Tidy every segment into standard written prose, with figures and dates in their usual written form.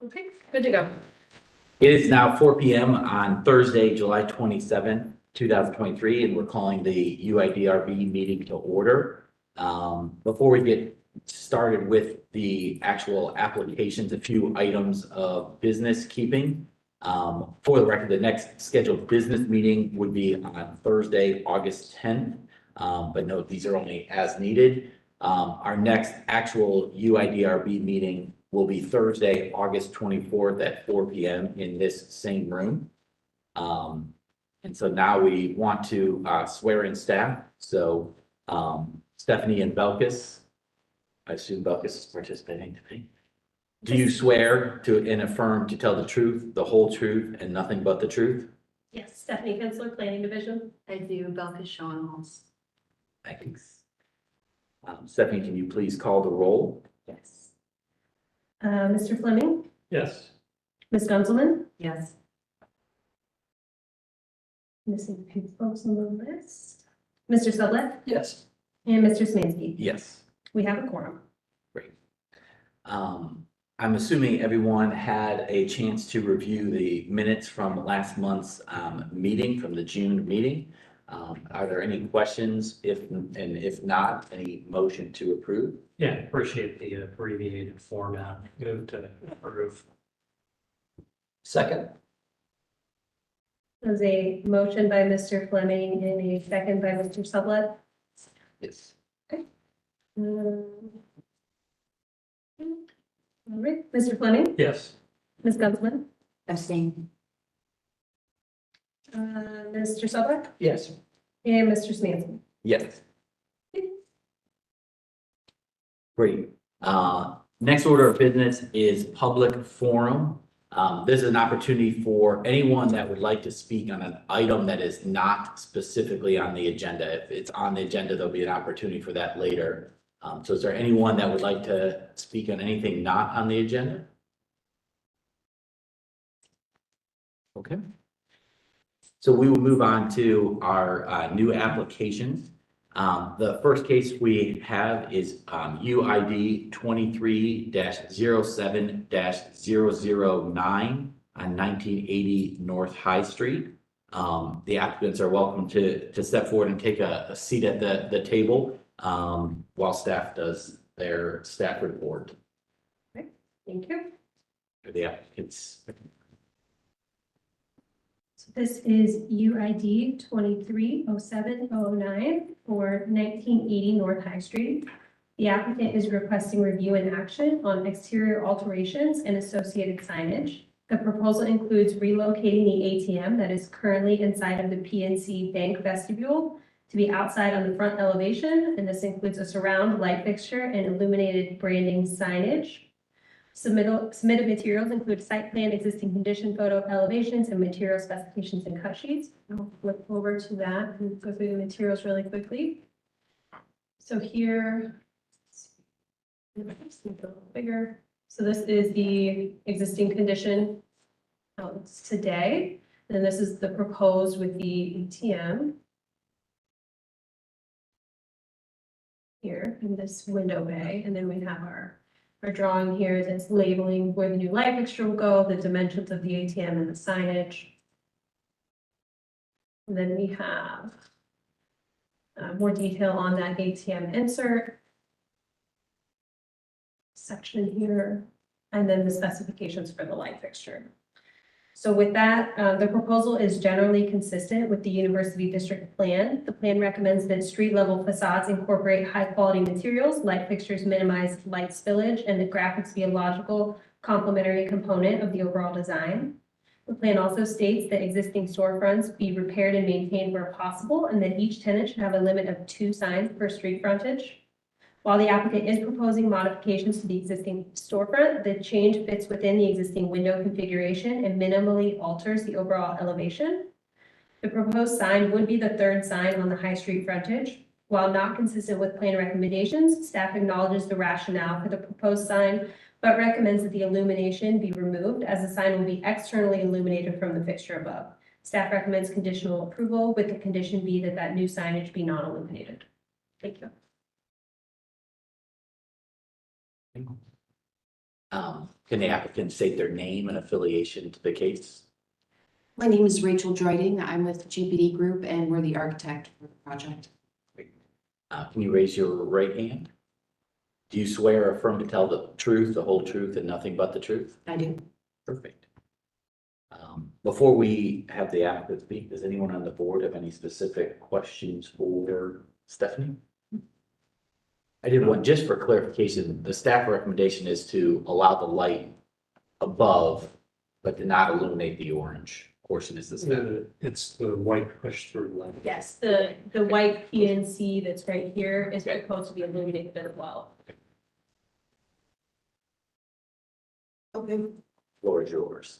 Okay, good to go. It is now 4 p.m. on Thursday, July 27th, 2023, and we're calling the UIDRB meeting to order. Before we get started with the actual applications, a few items of business keeping. For the record, the next scheduled business meeting would be on Thursday, August 10th. But note, these are only as needed. Our next actual UIDRB meeting will be Thursday, August 24th at 4 p.m. in this same room. And so now we want to swear in staff. So Stephanie and Belkis, I assume Belkis is participating today. Do you swear to and affirm to tell the truth, the whole truth, and nothing but the truth? Yes, Stephanie Kinsler, Planning Division. I do, Belkis Schoenholz. Thanks. Stephanie, can you please call the roll? Yes. Mr. Fleming, Yes. Ms. Gunzelman, Yes. missing a few folks on the list. Mr. Sublett Yes. and Mr. Smansky. Yes. We have a quorum. Great. I'm assuming everyone had a chance to review the minutes from last month's meeting, from the June meeting. Are there any questions? If not, any motion to approve? Yeah, appreciate the abbreviated format. Move to approve. Second. There's a motion by Mr. Fleming and a second by Mr. Sublett. Yes. All right, Mr. Fleming, Yes. Ms. Gunzelman, Abstain. Mr. Sublett, Yes. and Mr. Smansky. Yes. Great. Next order of business is public forum. This is an opportunity for anyone that would like to speak on an item that is not specifically on the agenda. If it's on the agenda, there'll be an opportunity for that later. So is there anyone that would like to speak on anything not on the agenda? Okay. So we will move on to our new applications. The first case we have is UID 23-07-009 on 1980 North High Street. The applicants are welcome to step forward and take a seat at the table while staff does their staff report. Thank you. For the applicants. So this is UID 23-07-009 for 1980 North High Street. The applicant is requesting review and action on exterior alterations and associated signage. The proposal includes relocating the ATM that is currently inside of the PNC Bank vestibule to be outside on the front elevation, and this includes a surround light fixture and illuminated branding signage. Submitted materials include site plan, existing condition photo, elevations, and material specifications and cut sheets. I'll flip over to that and go through the materials really quickly. So here, let's make it a little bigger. So this is the existing condition it's today, and this is the proposed with the ATM. Here in this window bay, and then we have our drawing here that's labeling where the new light fixture will go, the dimensions of the ATM and the signage. And then we have more detail on that ATM insert section here, and then the specifications for the light fixture. So with that, the proposal is generally consistent with the University District Plan. The plan recommends that street level facades incorporate high quality materials, light fixtures minimize light spillage, and the graphics be a logical complementary component of the overall design. The plan also states that existing storefronts be repaired and maintained where possible, and that each tenant should have a limit of 2 signs per street frontage. While the applicant is proposing modifications to the existing storefront, the change fits within the existing window configuration and minimally alters the overall elevation. The proposed sign would be the 3rd sign on the High Street frontage. While not consistent with plan recommendations, staff acknowledges the rationale for the proposed sign, but recommends that the illumination be removed as the sign will be externally illuminated from the fixture above. Staff recommends conditional approval with the condition be that new signage be non-illuminated. Thank you. Can the applicant state their name and affiliation to the case? My name is Rachel Droyding. I'm with GPD Group and we're the architect for the project. Can you raise your right hand? Do you swear or affirm to tell the truth, the whole truth, and nothing but the truth? I do. Perfect. Before we have the applicant speak, does anyone on the board have any specific questions for Stephanie? I did one, just for clarification, the staff recommendation is to allow the light above, but to not illuminate the orange portion is the staff. It's the white push through light. Yes, the white PNC that's right here is proposed to be illuminated as well. Okay. Floor is yours.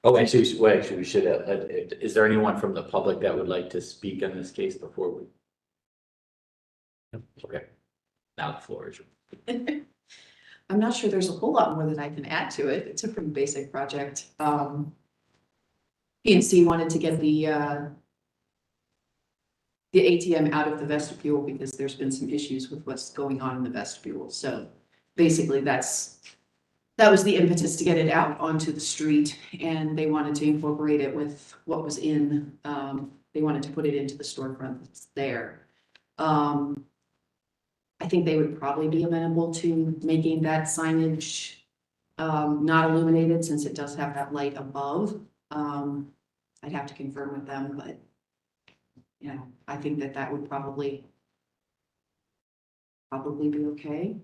Oh, actually, we should have, is there anyone from the public that would like to speak on this case before we? Okay, now the floor is yours. I'm not sure there's a whole lot more that I can add to it. It's a pretty basic project. PNC wanted to get the ATM out of the vestibule because there's been some issues with what's going on in the vestibule. So basically that was the impetus to get it out onto the street, and they wanted to incorporate it with what was in, they wanted to put it into the storefront that's there. I think they would probably be amenable to making that signage not illuminated since it does have that light above. I'd have to confirm with them, but you know, I think that would probably be okay.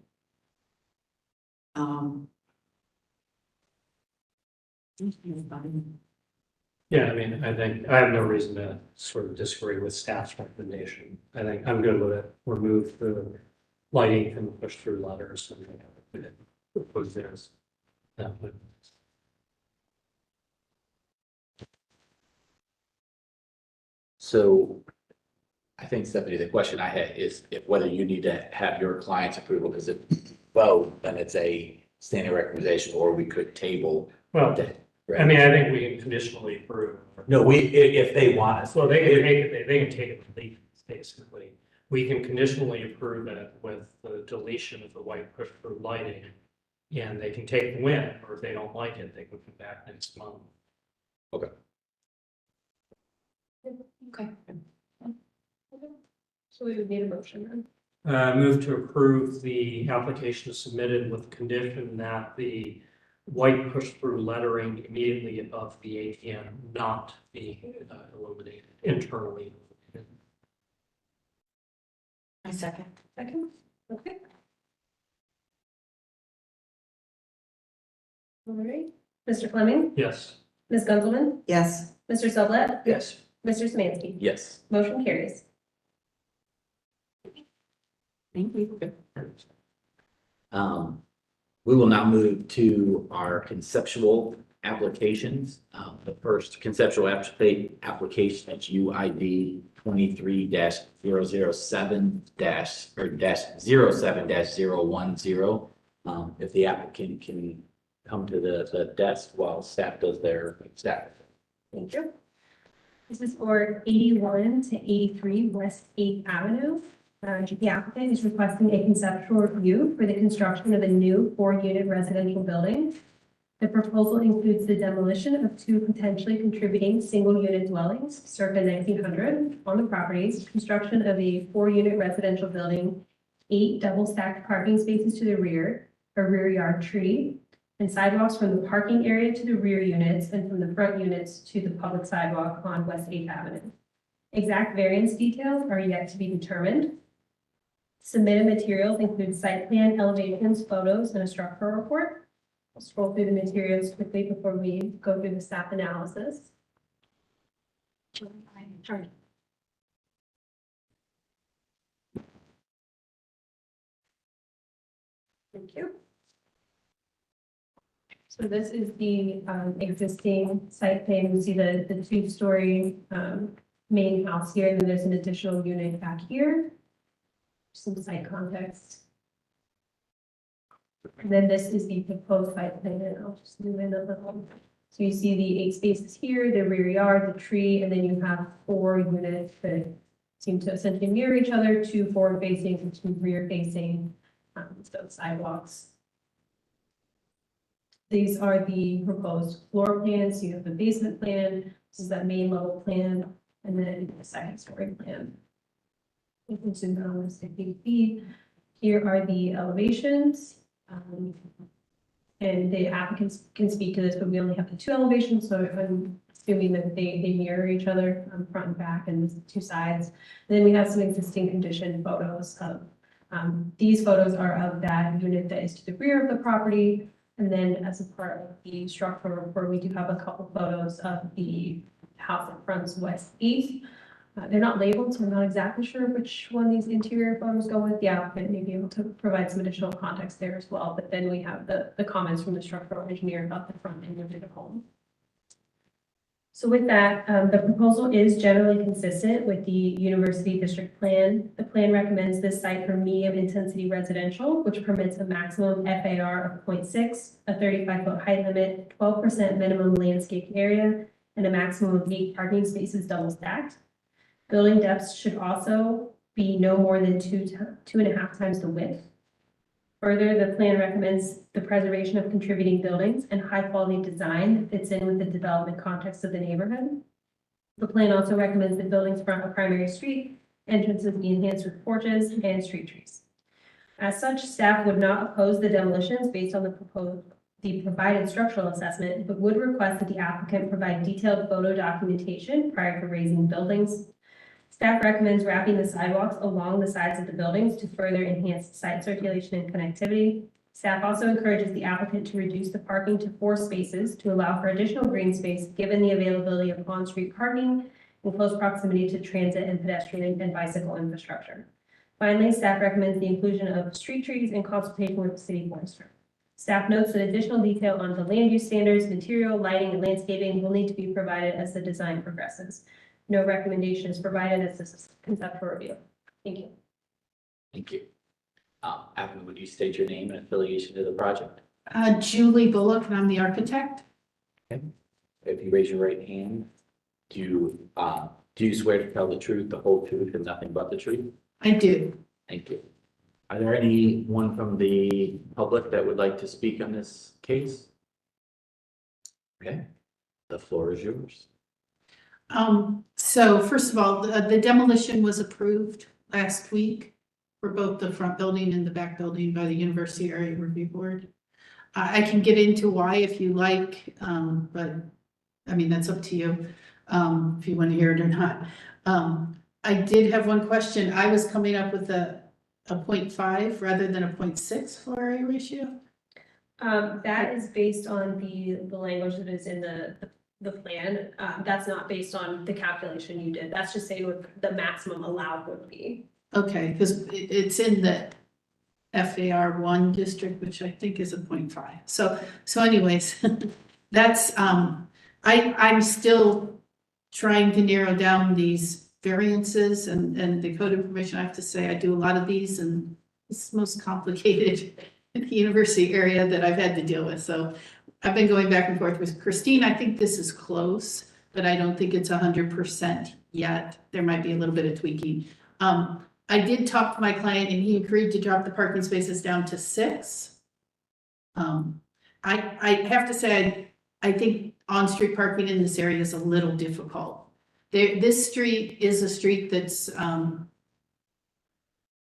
Yeah, I mean, I think, I have no reason to sort of disagree with staff's recommendation. I think I'm good with it. Remove the lighting and push through letters and propose theirs. Yeah, but So I think Stephanie, the question I had is if whether you need to have your client's approval, because if both, then it's a standing recommendation, or we could table Well, that. I mean, I think we can conditionally approve. No, if they want us. Well, they can take it, they can take it and leave it, basically. We can conditionally approve it with the deletion of the white push through lighting. And they can take the win, or if they don't like it, they can come back next month. Okay. So we would need a motion then. Move to approve the application submitted with the condition that the white push-through lettering immediately above the ATM not be illuminated internally. I second. Second, okay. All right, Mr. Fleming, Yes. Ms. Gunzelman, Yes. Mr. Sublette, Yes. Mr. Samansky. Yes. Motion carries. Thank you. We will now move to our conceptual applications. The first conceptual application is UID 23-007 -07-010. If the applicant can come to the desk while staff does their staff. Thank you. This is for 81 to 83 West 8th Avenue. The applicant is requesting a conceptual review for the construction of a new 4-unit residential building. The proposal includes the demolition of 2 potentially contributing single-unit dwellings circa 1900 on the properties, construction of a 4-unit residential building, 8 double-stacked parking spaces to the rear, a rear yard tree, and sidewalks from the parking area to the rear units and from the front units to the public sidewalk on West 8th Avenue. Exact variance details are yet to be determined. Submitted materials include site plan, elevations, photos, and a structural report. I'll scroll through the materials quickly before we go through the staff analysis. Thank you. So this is the existing site plan. You see the 2-story main house here, and then there's an additional unit back here. Some site context. And then this is the proposed site plan, and I'll just zoom in a little. So you see the 8 spaces here, the rear yard, the tree, and then you have 4 units that seem to essentially mirror each other, 2 forward facing and 2 rear facing. those sidewalks. These are the proposed floor plans. You have the basement plan, this is that main level plan, and then the second story plan. If we zoom out on 60 feet, here are the elevations. And the applicants can speak to this, but we only have the two elevations, so I'm assuming that they mirror each other on front and back and the two sides. And then we have some existing condition photos of, these photos are of that unit that is to the rear of the property. And then as a part of the structural report, we do have a couple photos of the house that fronts west east. They're not labeled, so I'm not exactly sure which one these interior photos go with. The applicant may be able to provide some additional context there as well. But then we have the comments from the structural engineer about the front and rear of the home. So with that, the proposal is generally consistent with the University District Plan. The plan recommends this site for medium intensity residential, which permits a maximum FAR of 0.6, a 35-foot height limit, 12% minimum landscape area, and a maximum of 8 parking spaces double stacked. Building depths should also be no more than 2.5 times the width. Further, the plan recommends the preservation of contributing buildings and high-quality design that fits in with the development context of the neighborhood. The plan also recommends that buildings front a primary street, entrances be enhanced with porches and street trees. As such, staff would not oppose the demolitions based on the provided structural assessment, but would request that the applicant provide detailed photo documentation prior to raising buildings. Staff recommends wrapping the sidewalks along the sides of the buildings to further enhance site circulation and connectivity. Staff also encourages the applicant to reduce the parking to 4 spaces to allow for additional green space given the availability of on-street parking in close proximity to transit and pedestrian and bicycle infrastructure. Finally, staff recommends the inclusion of street trees in consultation with the city forester. Staff notes that additional detail on the land use standards, material, lighting, and landscaping will need to be provided as the design progresses. No recommendation is provided as this is conceptual review. Thank you. Thank you. Applicant, would you state your name and affiliation to the project? Julie Bullock, and I'm the architect. If you raise your right hand, do you swear to tell the truth, the whole truth, and nothing but the truth? I do. Thank you. Are there anyone from the public that would like to speak on this case? Okay, the floor is yours. So first of all, the demolition was approved last week for both the front building and the back building by the University Area Review Board. I can get into why if you like, but I mean, that's up to you, if you want to hear it or not. I did have one question. I was coming up with a 0.5 rather than a 0.6 floor area ratio. That is based on the language that is in the plan. That's not based on the calculation you did. That's just saying what the maximum allowed would be. Okay, because it's in the FAR1 district, which I think is a 0.5. So anyways, that's, I'm still trying to narrow down these variances and the code information. I have to say, I do a lot of these and it's the most complicated in the university area that I've had to deal with. So I've been going back and forth with Christine. I think this is close, but I don't think it's 100% yet. There might be a little bit of tweaking. I did talk to my client and he agreed to drop the parking spaces down to 6. I have to say, I think on-street parking in this area is a little difficult. This street is a street that's,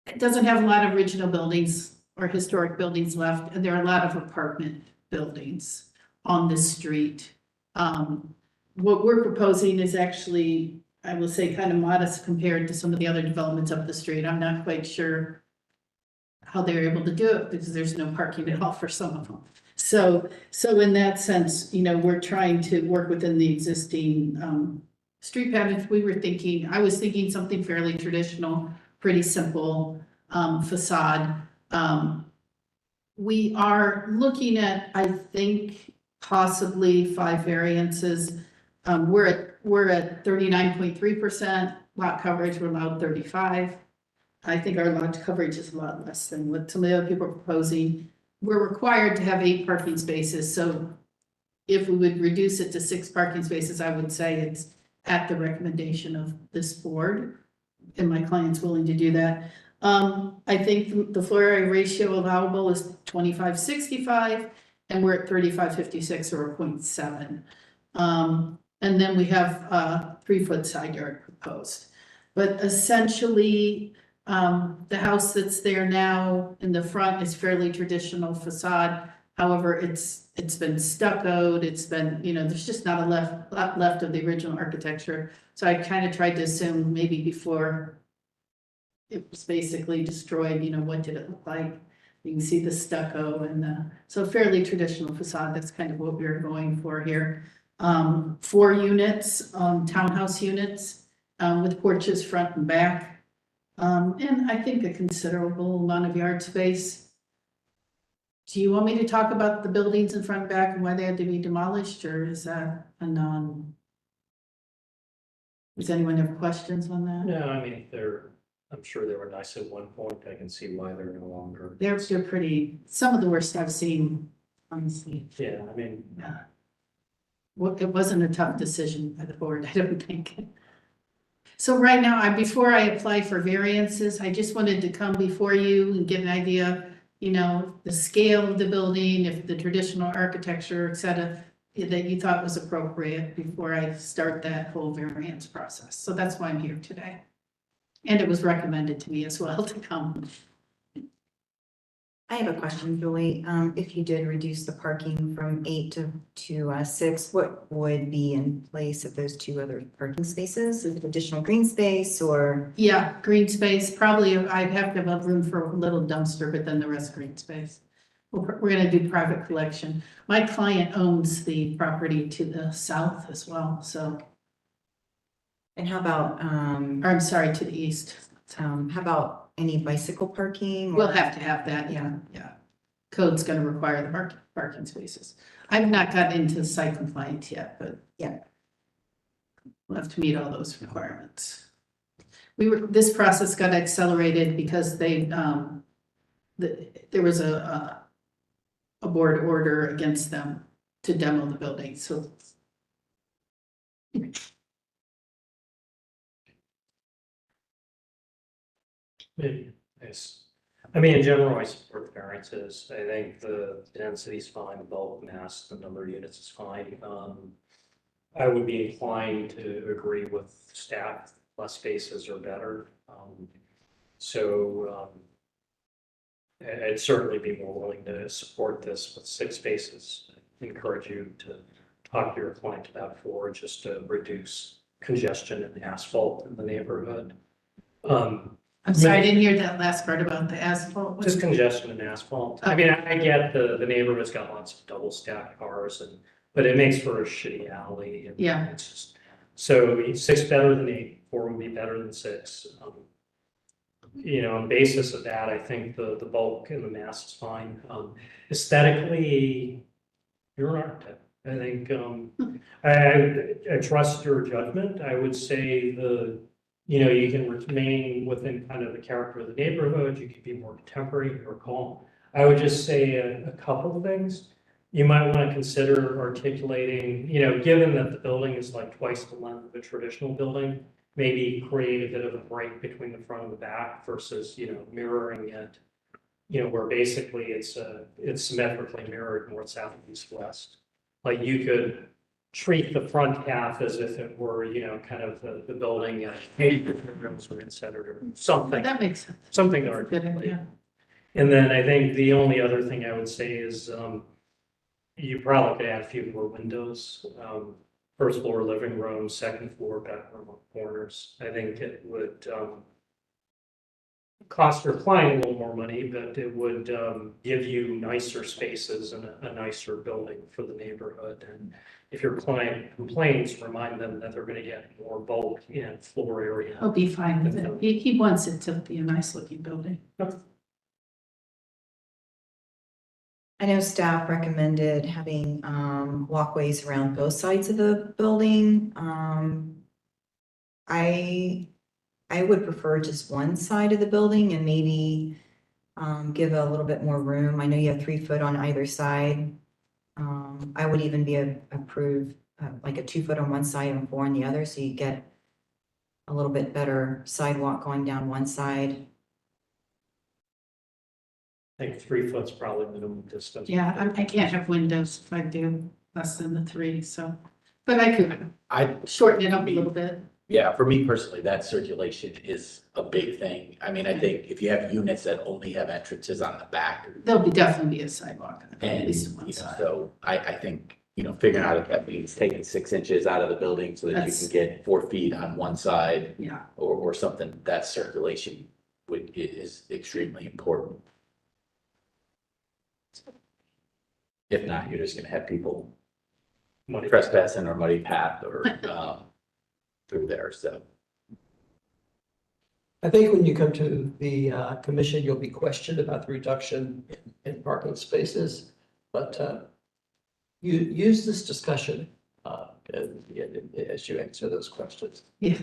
it doesn't have a lot of original buildings or historic buildings left, and there are a lot of apartment buildings on this street. What we're proposing is actually, I will say, kind of modest compared to some of the other developments up the street. I'm not quite sure how they're able to do it because there's no parking at all for some of them. So in that sense, you know, we're trying to work within the existing street patterns. I was thinking something fairly traditional, pretty simple facade. We are looking at, I think, possibly 5 variances. We're at 39.3% lot coverage. We're allowed 35. I think our lot coverage is a lot less than what some of the other people are proposing. We're required to have 8 parking spaces. So if we would reduce it to 6 parking spaces, I would say it's at the recommendation of this board. And my client's willing to do that. I think the floor area ratio allowable is 2565, and we're at 3556 or a 0.7. And then we have 3-foot side yard proposed. But essentially, the house that's there now in the front is fairly traditional facade. However, it's been stuccoed, it's been, there's just not a lot left of the original architecture. So I kind of tried to assume maybe before it was basically destroyed, what did it look like? You can see the stucco and so fairly traditional facade. That's kind of what we were going for here. 4 units, townhouse units, with porches front and back. And I think a considerable amount of yard space. Do you want me to talk about the buildings in front and back and why they had to be demolished, or is that a non? Does anyone have questions on that? No, I mean, I'm sure they were nice at one point. I can see why they're no longer. They're pretty, some of the worst I've seen, honestly. Yeah, I mean, Yeah. Well, it wasn't a tough decision by the board, I don't think. So right now, before I apply for variances, I just wanted to come before you and get an idea, the scale of the building, if the traditional architecture, et cetera, that you thought was appropriate before I start that whole variance process. So that's why I'm here today. And it was recommended to me as well to come. I have a question, Julie. If you did reduce the parking from 8 to 6, what would be in place of those 2 other parking spaces? Is it additional green space or? Yeah, green space, probably I'd have to have room for a little dumpster, but then the rest green space. We're gonna do private collection. My client owns the property to the south as well, so, And how about, or I'm sorry, to the east. how about any bicycle parking? We'll have to have that, yeah. Code's gonna require the parking spaces. I've not gotten into site compliance yet, but. Yeah. We'll have to meet all those requirements. This process got accelerated because there was a board order against them to demo the building, so. yes. I mean, in general, I support the variances. I think the density is fine, the bulk mass, the number of units is fine. I would be inclined to agree with staff, less spaces are better. I'd certainly be more willing to support this with 6 spaces. I encourage you to talk to your client about 4, just to reduce congestion in the asphalt in the neighborhood. I'm sorry, I didn't hear that last part about the asphalt. Just congestion in asphalt. I mean, I get the neighborhood's got lots of double stacked cars but it makes for a shitty alley. And Yeah. It's just, so 6 better than 8, 4 would be better than 6. On basis of that, I think the bulk and the mass is fine. Aesthetically, you're an architect. I think, I trust your judgment. I would say you can remain within kind of the character of the neighborhood. You could be more contemporary or calm. I would just say a couple of things. You might want to consider articulating, given that the building is like twice the length of a traditional building, maybe create a bit of a break between the front and the back versus, mirroring it, where basically it's symmetrically mirrored north, south, east, west. Like you could treat the front half as if it were, kind of the building and rooms were centered or something. That makes sense. Something to That's a good articulate. idea. And then I think the only other thing I would say is you probably could add a few more windows. First floor living room, second floor bedroom corners. I think it would cost your client a little more money, but it would give you nicer spaces and a nicer building for the neighborhood. And if your client complains, remind them that they're going to get more bulk and floor area. He'll be fine with it. He wants it to be a nice looking building. I know staff recommended having walkways around both sides of the building. I would prefer just one side of the building and maybe give a little bit more room. I know you have 3 foot on either side. I would even be approved like a 2 foot on one side and 4 on the other, so you get a little bit better sidewalk going down one side. I think 3 foot's probably minimum distance. Yeah, I can't have windows if I do less than the 3, so, but I could shorten it up a little bit. Yeah, for me personally, that circulation is a big thing. I mean, I think if you have units that only have entrances on the back, There'll be definitely be a sidewalk, at and, least on you one know, side. so I think, figuring out if that means taking 6 inches out of the building so that you That's- can get 4 feet on one side Yeah, or something, that circulation is extremely important. If not, you're just gonna have people Money. trespassing or muddy path or, through there, so. I think when you come to the commission, you'll be questioned about the reduction in parking spaces. But you use this discussion as you answer those questions. yeah.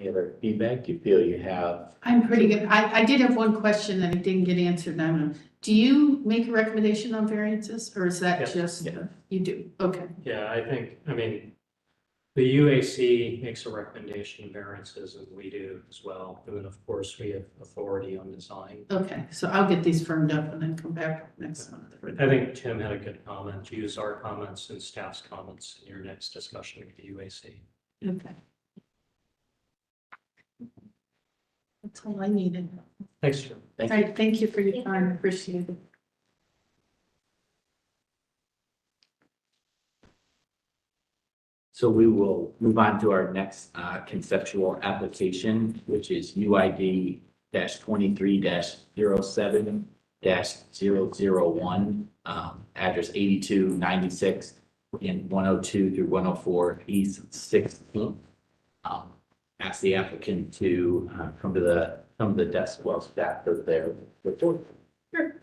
Any other feedback you feel you have? I'm pretty good. I did have one question that I didn't get answered. And I don't know. Do you make a recommendation on variances or is that Yes. just, Yeah. you do? Okay. Yeah, I mean, the UAC makes a recommendation of variances and we do as well. And then of course we have authority on design. Okay, so I'll get these firmed up and then come back next month. I think Tim had a good comment. Use our comments and staff's comments in your next discussion with the UAC. Okay. That's all I needed. Thanks, Jim. Thank All you. right, thank you for your time. Appreciate it. So we will move on to our next conceptual application, which is UID 23 07 001, address 8296 in 102 through 104 East 16th. Ask the applicant to come to the desk while staff is there. Sure.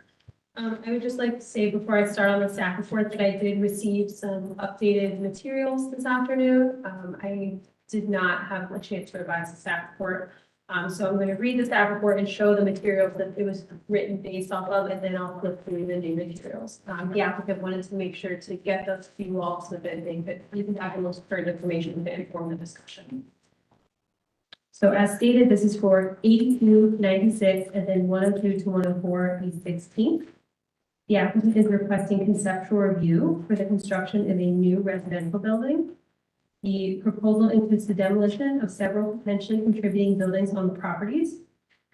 I would just like to say before I start on the staff report that I did receive some updated materials this afternoon. I did not have a chance to revise the staff report. So I'm going to read the staff report and show the materials that it was written based off of, and then I'll flip through the new materials. The applicant wanted to make sure to get those to you all so that they could, you can have the most current information to inform the discussion. So as stated, this is for 8296 and then 102 to 104 East 16th. The applicant is requesting conceptual review for the construction of a new residential building. The proposal includes the demolition of several potentially contributing buildings on the properties,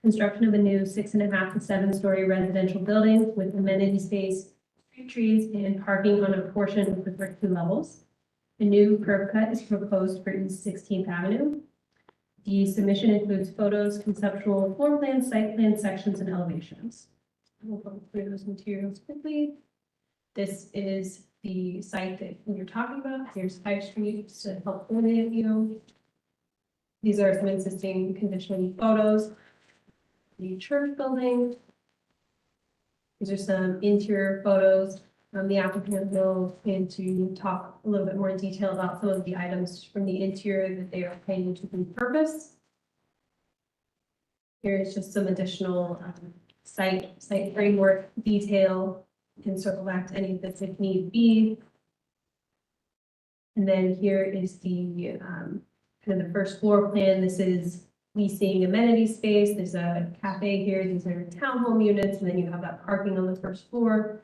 construction of a new 6.5 to 7-story residential building with amenity space, street trees, and parking on a portion of the first 2 levels. A new curb cut is proposed for East 16th Avenue. The submission includes photos, conceptual floor plans, site plan sections, and elevations. We'll go through those materials quickly. This is the site that you're talking about. Here's High Street to help orient you. These are some existing condition photos. The church building. These are some interior photos. The applicant will plan to talk a little bit more in detail about some of the items from the interior that they are planning to repurpose. Here is just some additional site framework detail. You can circle back to any of this if need be. And then here is the kind of the first floor plan. This is leasing amenity space. There's a cafe here. These are townhome units, and then you have that parking on the first floor.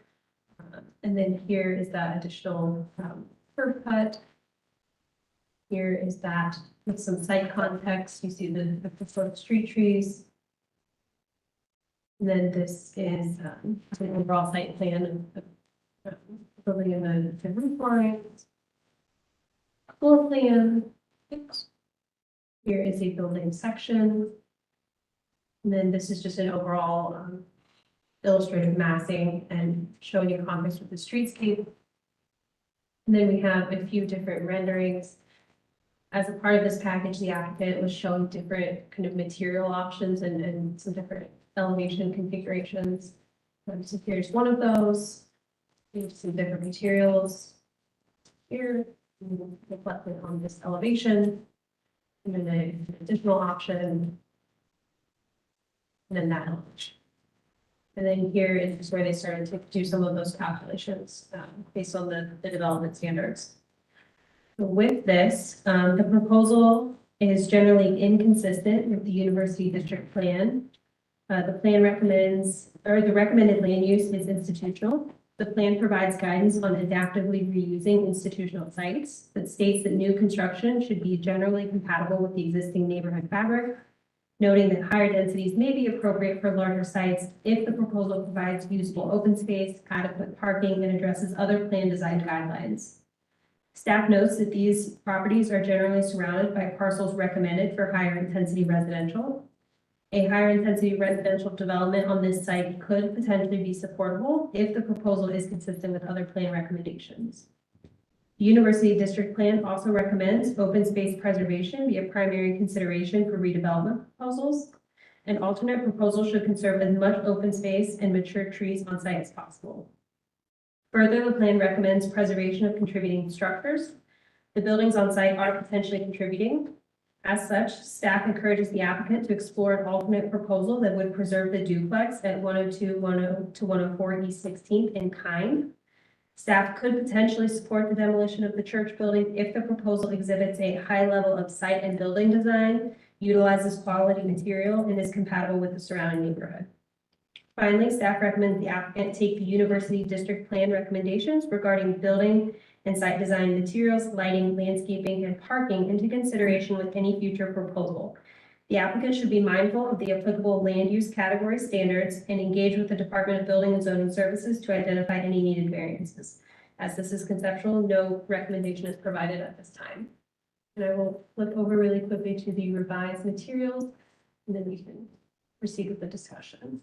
And then here is that additional curb cut. Here is that with some site context. You see the proposed street trees. And then this is an overall site plan of building in the roof lines. Floor plan. Here is a building section. And then this is just an overall illustrative massing and showing you context with the streetscape. And then we have a few different renderings. As a part of this package, the applicant was showing different kind of material options and some different elevation configurations. So here's one of those. Here's some different materials. Here, reflected on this elevation. And then an additional option. and then that elevation. And then here is where they started to do some of those calculations based on the development standards. With this, the proposal is generally inconsistent with the university district plan. The plan recommends, or the recommended land use is institutional. The plan provides guidance on adaptively reusing institutional sites that states that new construction should be generally compatible with the existing neighborhood fabric, noting that higher densities may be appropriate for larger sites if the proposal provides usable open space, adequate parking, and addresses other plan design guidelines. Staff notes that these properties are generally surrounded by parcels recommended for higher intensity residential. A higher intensity residential development on this site could potentially be supportable if the proposal is consistent with other plan recommendations. The University District Plan also recommends open space preservation be a primary consideration for redevelopment proposals. An alternate proposal should conserve as much open space and mature trees on site as possible. Further, the plan recommends preservation of contributing structures. The buildings on site are potentially contributing. As such, staff encourages the applicant to explore an alternate proposal that would preserve the duplex at 102, 102 to 104 East 16th in kind. Staff could potentially support the demolition of the church building if the proposal exhibits a high level of site and building design, utilizes quality material, and is compatible with the surrounding neighborhood. Finally, staff recommends the applicant take the University District Plan recommendations regarding building and site design materials, lighting, landscaping, and parking into consideration with any future proposal. The applicant should be mindful of the applicable land use category standards and engage with the Department of Building and Zoning Services to identify any needed variances. As this is conceptual, no recommendation is provided at this time. And I will flip over really quickly to the revised materials, and then we can proceed with the discussion.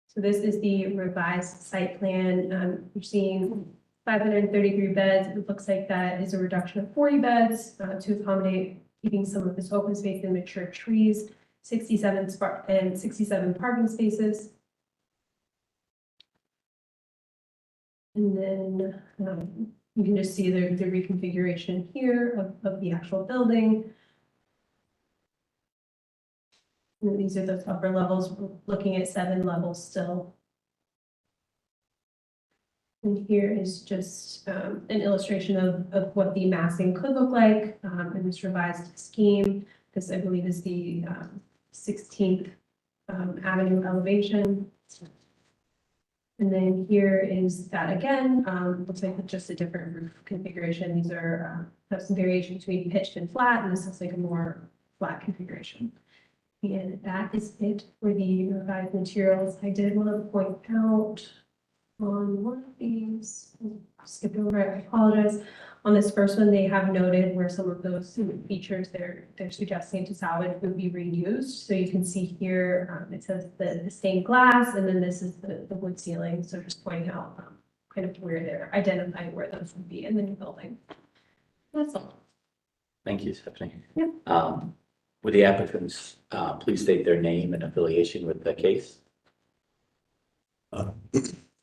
So this is the revised site plan. You're seeing 533 beds. It looks like that is a reduction of 40 beds to accommodate keeping some of this open space and mature trees, 67 parking spaces. And then you can just see the reconfiguration here of the actual building. And these are those upper levels. We're looking at 7 levels still. And here is just an illustration of what the massing could look like in this revised scheme. This, I believe, is the 16th Avenue elevation. And then here is that again. Looks like just a different roof configuration. These are have some variation between pitched and flat, and this looks like a more flat configuration. And that is it for the revised materials. I did want to point out on one of these, skip over it, I apologize. On this first one, they have noted where some of those features they're suggesting to salvage would be reused. So you can see here, it says the stained glass, and then this is the wood ceiling. So just pointing out kind of where they're identifying where those would be in the new building. That's all. Thank you, Stephanie. Yep. Would the applicants please state their name and affiliation with the case?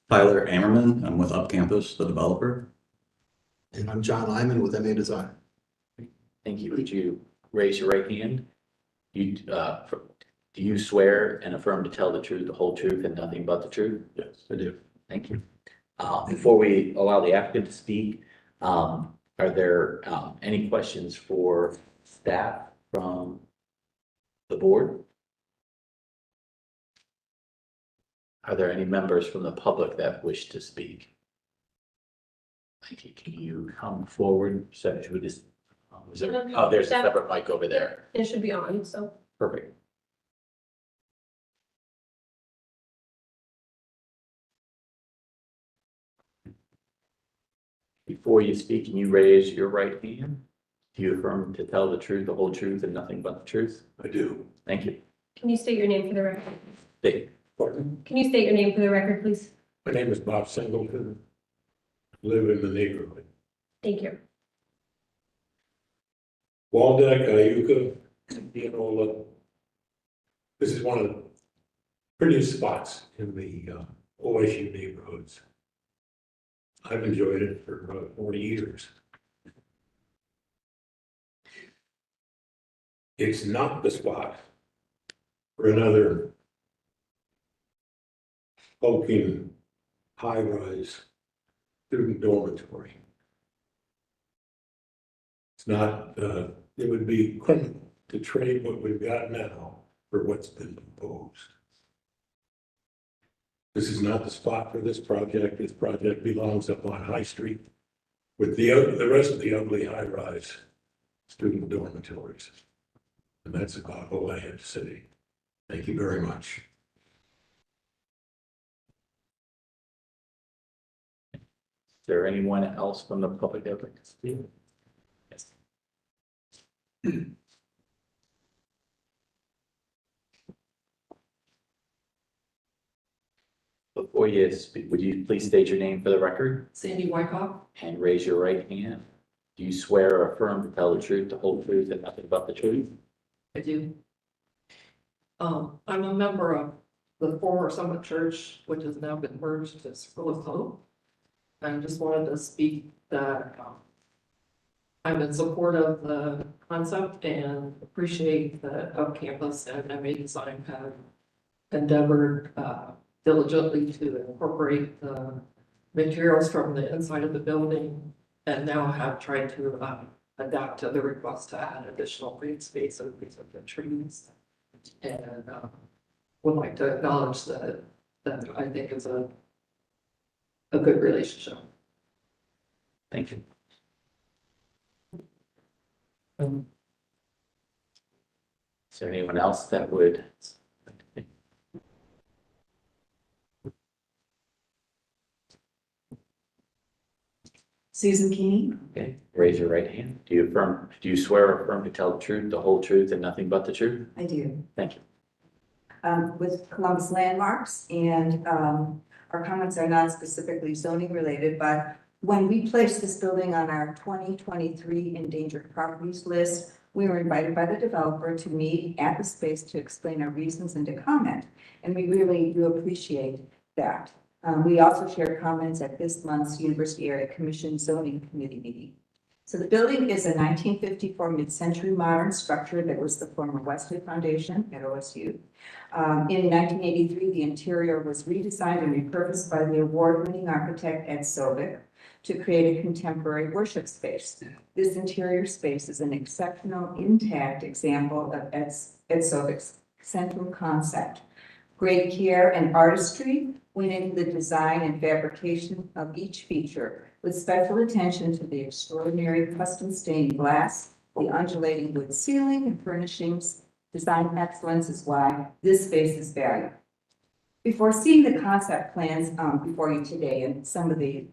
Tyler Ammerman, I'm with Up Campus, the developer. And I'm John Lyman with MA Design. Thank you. Would you raise your right hand? Do you swear and affirm to tell the truth, the whole truth, and nothing but the truth? Yes, I do. Thank you. Before we allow the applicant to speak, are there any questions for staff from the board? Are there any members from the public that wish to speak? Thank you. Can you come forward? So should we just, oh, there's a separate mic over there. It should be on, so. Perfect. Before you speak, can you raise your right hand? Do you affirm to tell the truth, the whole truth, and nothing but the truth? I do. Thank you. Can you state your name for the record? Dave. Can you state your name for the record, please? My name is Bob Singleton. I live in the neighborhood. Thank you. Waldeck, Iuka, Pianola. This is one of the prettiest spots in the OSU neighborhoods. I've enjoyed it for 40 years. it's not the spot for another hulking high-rise student dormitory. It's not, it would be criminal to trade what we've got now for what's been proposed. This is not the spot for this project. This project belongs up on High Street with the rest of the ugly high-rise student dormitories. And that's about all I have to say. Thank you very much. Is there anyone else from the public that would like to speak? Yes. Before you speak, would you please state your name for the record Sandy Wyckoff, and raise your right hand? Do you swear or affirm to tell the truth, the whole truth, and nothing but the truth? I do. I'm a member of the former Summit Church, which has now been merged to School of Hope. I just wanted to speak that I'm in support of the concept and appreciate that Up Campus and MA Design have endeavored diligently to incorporate the materials from the inside of the building and now have tried to adapt to the request to add additional green space and these are the trees. And would like to acknowledge that I think is a good relationship. Thank you. Is there anyone else that would? Susan Keeney. Okay, raise your right hand. Do you swear or affirm to tell the truth, the whole truth, and nothing but the truth? I do. Thank you. With Columbus Landmarks, and our comments are not specifically zoning related, but when we placed this building on our 2023 endangered properties list, we were invited by the developer to meet at the space to explain our reasons and to comment. And we really do appreciate that. We also shared comments at this month's University Area Commission Zoning Committee meeting. So the building is a 1954 mid-century modern structure that was the former Westwood Foundation at OSU. In 1983, the interior was redesigned and repurposed by the award-winning architect Ed Sovick to create a contemporary worship space. This interior space is an exceptional, intact example of Ed Sovick's central concept. Great care and artistry went into the design and fabrication of each feature, with special attention to the extraordinary custom stained glass, the undulating wood ceiling and furnishings. Design excellence is why this space is valued. Before seeing the concept plans before you today and some of the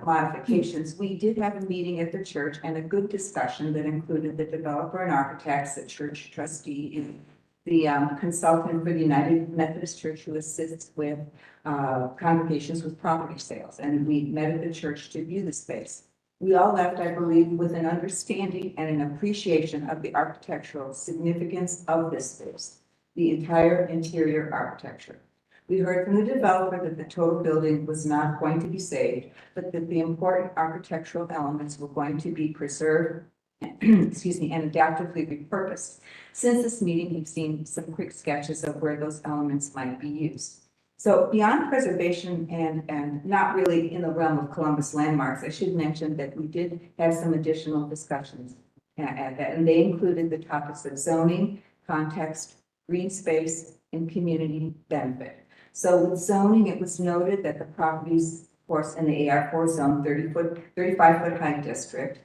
modifications, we did have a meeting at the church and a good discussion that included the developer and architects, the church trustee, and the consultant for the United Methodist Church who assists with congregations with property sales. And we met at the church to view the space. We all left, I believe, with an understanding and an appreciation of the architectural significance of this space, the entire interior architecture. We heard from the developer that the total building was not going to be saved, but that the important architectural elements were going to be preserved, excuse me, and adaptively repurposed. Since this meeting, we've seen some quick sketches of where those elements might be used. So beyond preservation and not really in the realm of Columbus Landmarks, I should mention that we did have some additional discussions and they included the topics of zoning, context, green space, and community benefit. So with zoning, it was noted that the properties, of course, in the AR4 zone, 35-foot high district,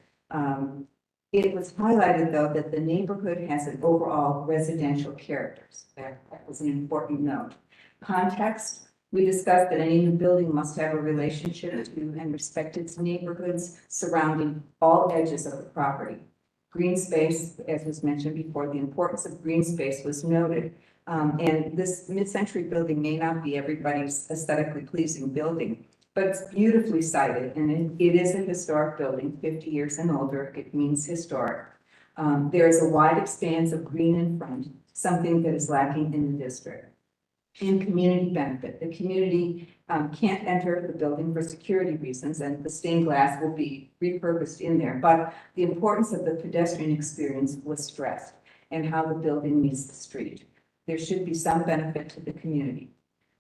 it was highlighted, though, that the neighborhood has an overall residential character. That was an important note. Context, we discussed that any new building must have a relationship to and respect its neighborhoods surrounding all edges of the property. Green space, as was mentioned before, the importance of green space was noted. And this mid-century building may not be everybody's aesthetically pleasing building, but it's beautifully sited, and it is a historic building, 50 years and older. It means historic. There is a wide expanse of green in front, something that is lacking in the district. And community benefit. The community can't enter the building for security reasons, and the stained glass will be repurposed in there. But the importance of the pedestrian experience was stressed. and how the building meets the street. There should be some benefit to the community.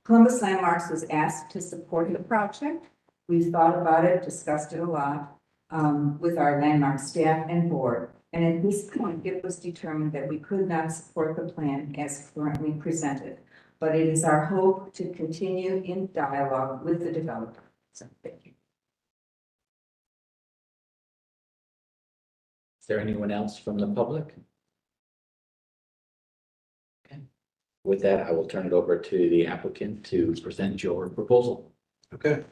Columbus Landmarks was asked to support the project. We've thought about it, discussed it a lot with our landmark staff and board. And at this point, it was determined that we could not support the plan as currently presented. But it is our hope to continue in dialogue with the developer. So, thank you. Is there anyone else from the public? Okay. With that, I will turn it over to the applicant to present your proposal. Okay.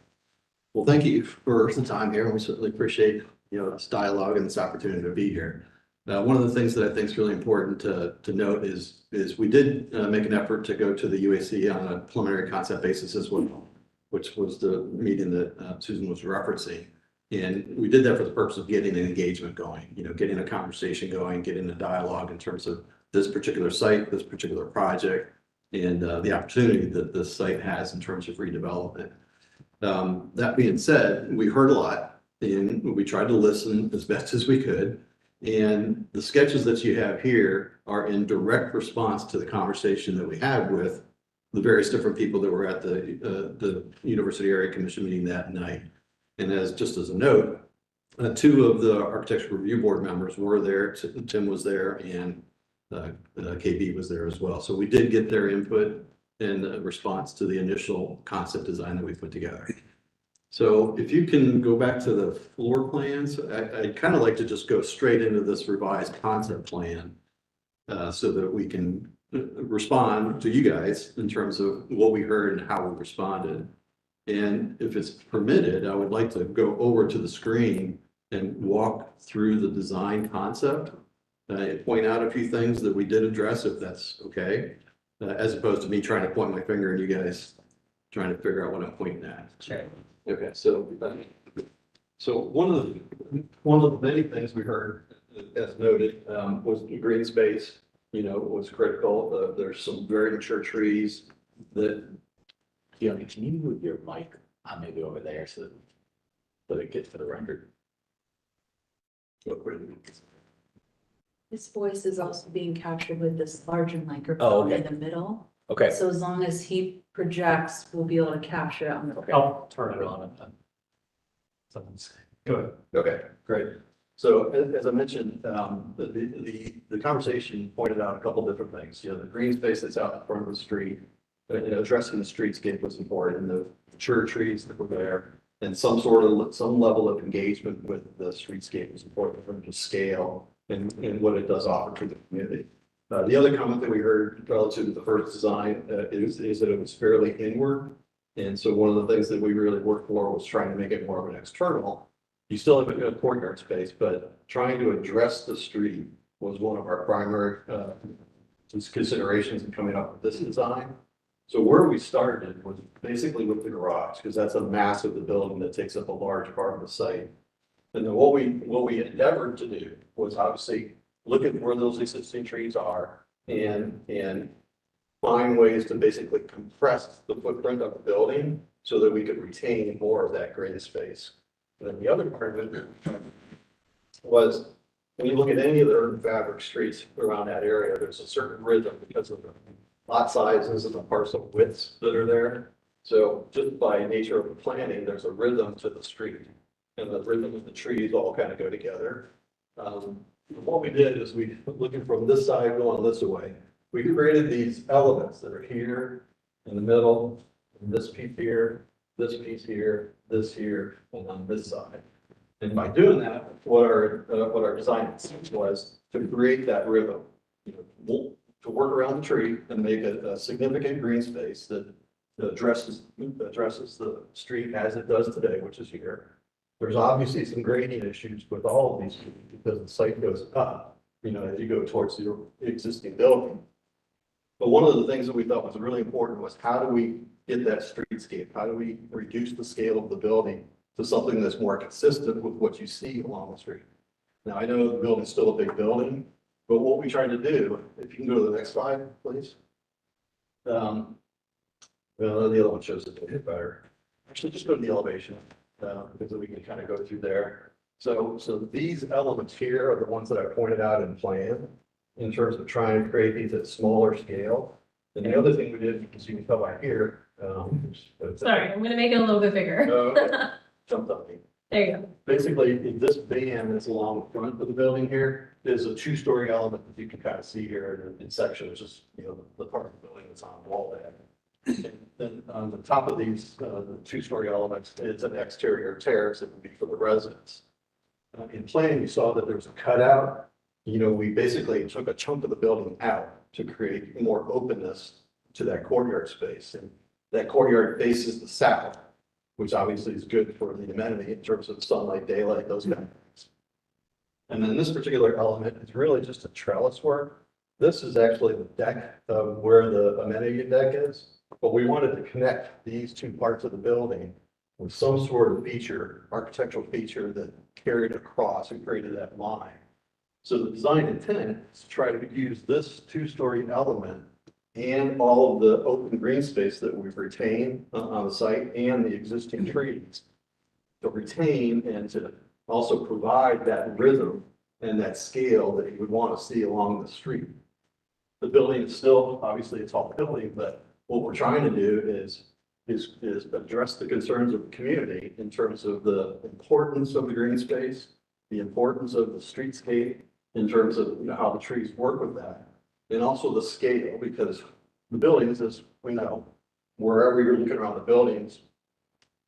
Well, thank you for the time here. We certainly appreciate, this dialogue and this opportunity to be here. One of the things that I think is really important to note is we did make an effort to go to the UAC on a preliminary concept basis as well, which was the meeting that Susan was referencing. And we did that for the purpose of getting an engagement going, getting a conversation going, getting a dialogue in terms of this particular site, this particular project, and the opportunity that this site has in terms of redevelopment. That being said, we heard a lot and we tried to listen as best as we could. And the sketches that you have here are in direct response to the conversation that we had with the various different people that were at the University Area Commission meeting that night. And just as a note, two of the Architectural Review Board members were there. Tim was there and KB was there as well. So we did get their input in response to the initial concept design that we put together. So if you can go back to the floor plans, I'd kind of like to just go straight into this revised concept plan so that we can respond to you guys in terms of what we heard and how we responded. And if it's permitted, I would like to go over to the screen and walk through the design concept. Point out a few things that we did address, if that's okay, as opposed to me trying to point my finger and you guys trying to figure out what I'm pointing at. Sure. Okay, so one of the many things we heard, as noted, was the green space. Was critical. There's some very mature trees that. Fiona, can you move your mic on maybe over there so that it gets to the record? His voice is also being captured with this larger microphone in the middle. Okay. So as long as he projects, we'll be able to capture it on the. I'll turn it on and then. Someone's, go ahead. Okay, great. So as I mentioned, the conversation pointed out a couple different things. The green space that's out in front of the street, addressing the streetscape was important, and the mature trees that were there, and some level of engagement with the streetscape was important in terms of scale and what it does offer to the community. The other comment that we heard relative to the first design is that it was fairly inward. And so one of the things that we really worked for was trying to make it more of an external. You still have a courtyard space, but trying to address the street was one of our primary considerations in coming up with this design. So where we started was basically with the garage, because that's a mass of the building that takes up a large part of the site. And then what we endeavored to do was obviously look at where those existing trees are and find ways to basically compress the footprint of the building so that we could retain more of that green space. And then the other part of it was when you look at any of the urban fabric streets around that area, there's a certain rhythm because of the lot sizes and the parcel widths that are there. So just by nature of the planning, there's a rhythm to the street, and the rhythm of the trees all kind of go together. What we did is we, looking from this side going this way, we created these elements that are here in the middle, and this piece here, this piece here, this here, and on this side. And by doing that, what our design was to create that rhythm, to work around the tree and make a significant green space that addresses the street as it does today, which is here. There's obviously some grading issues with all of these because the site goes up, as you go towards the existing building. But one of the things that we thought was really important was how do we get that streetscape? How do we reduce the scale of the building to something that's more consistent with what you see along the street? Now, I know the building's still a big building, but what we tried to do, if you can go to the next slide, please. Well, the other one shows it a bit better. Actually, just go to the elevation because we can kind of go through there. So these elements here are the ones that I pointed out in plan. in terms of trying to create these at smaller scale. And the other thing we did, because you can tell by here, Sorry, I'm gonna make it a little bit bigger. jumped up me. There you go. Basically, this band that's along the front of the building here is a two-story element that you can kind of see here in section, which is, you know, the part of the building that's on the wall there. And then on the top of these, the two-story elements, it's an exterior terrace that would be for the residents. In planning, you saw that there was a cutout. You know, we basically took a chunk of the building out to create more openness to that courtyard space. And that courtyard faces the south, which obviously is good for the amenity in terms of sunlight, daylight, those kind of things. And then this particular element is really just a trellis work. This is actually the deck of where the amenity deck is, but we wanted to connect these two parts of the building with some sort of feature, architectural feature that carried across and created that line. So the design intent is to try to use this two-story element and all of the open green space that we've retained on the site and the existing trees to retain and to also provide that rhythm and that scale that you would want to see along the street. The building is still obviously a tall building, but what we're trying to do is address the concerns of the community in terms of the importance of the green space, the importance of the streetscape in terms of, you know, how the trees work with that. And also the scale, because the buildings, as we know, wherever you're looking around the buildings,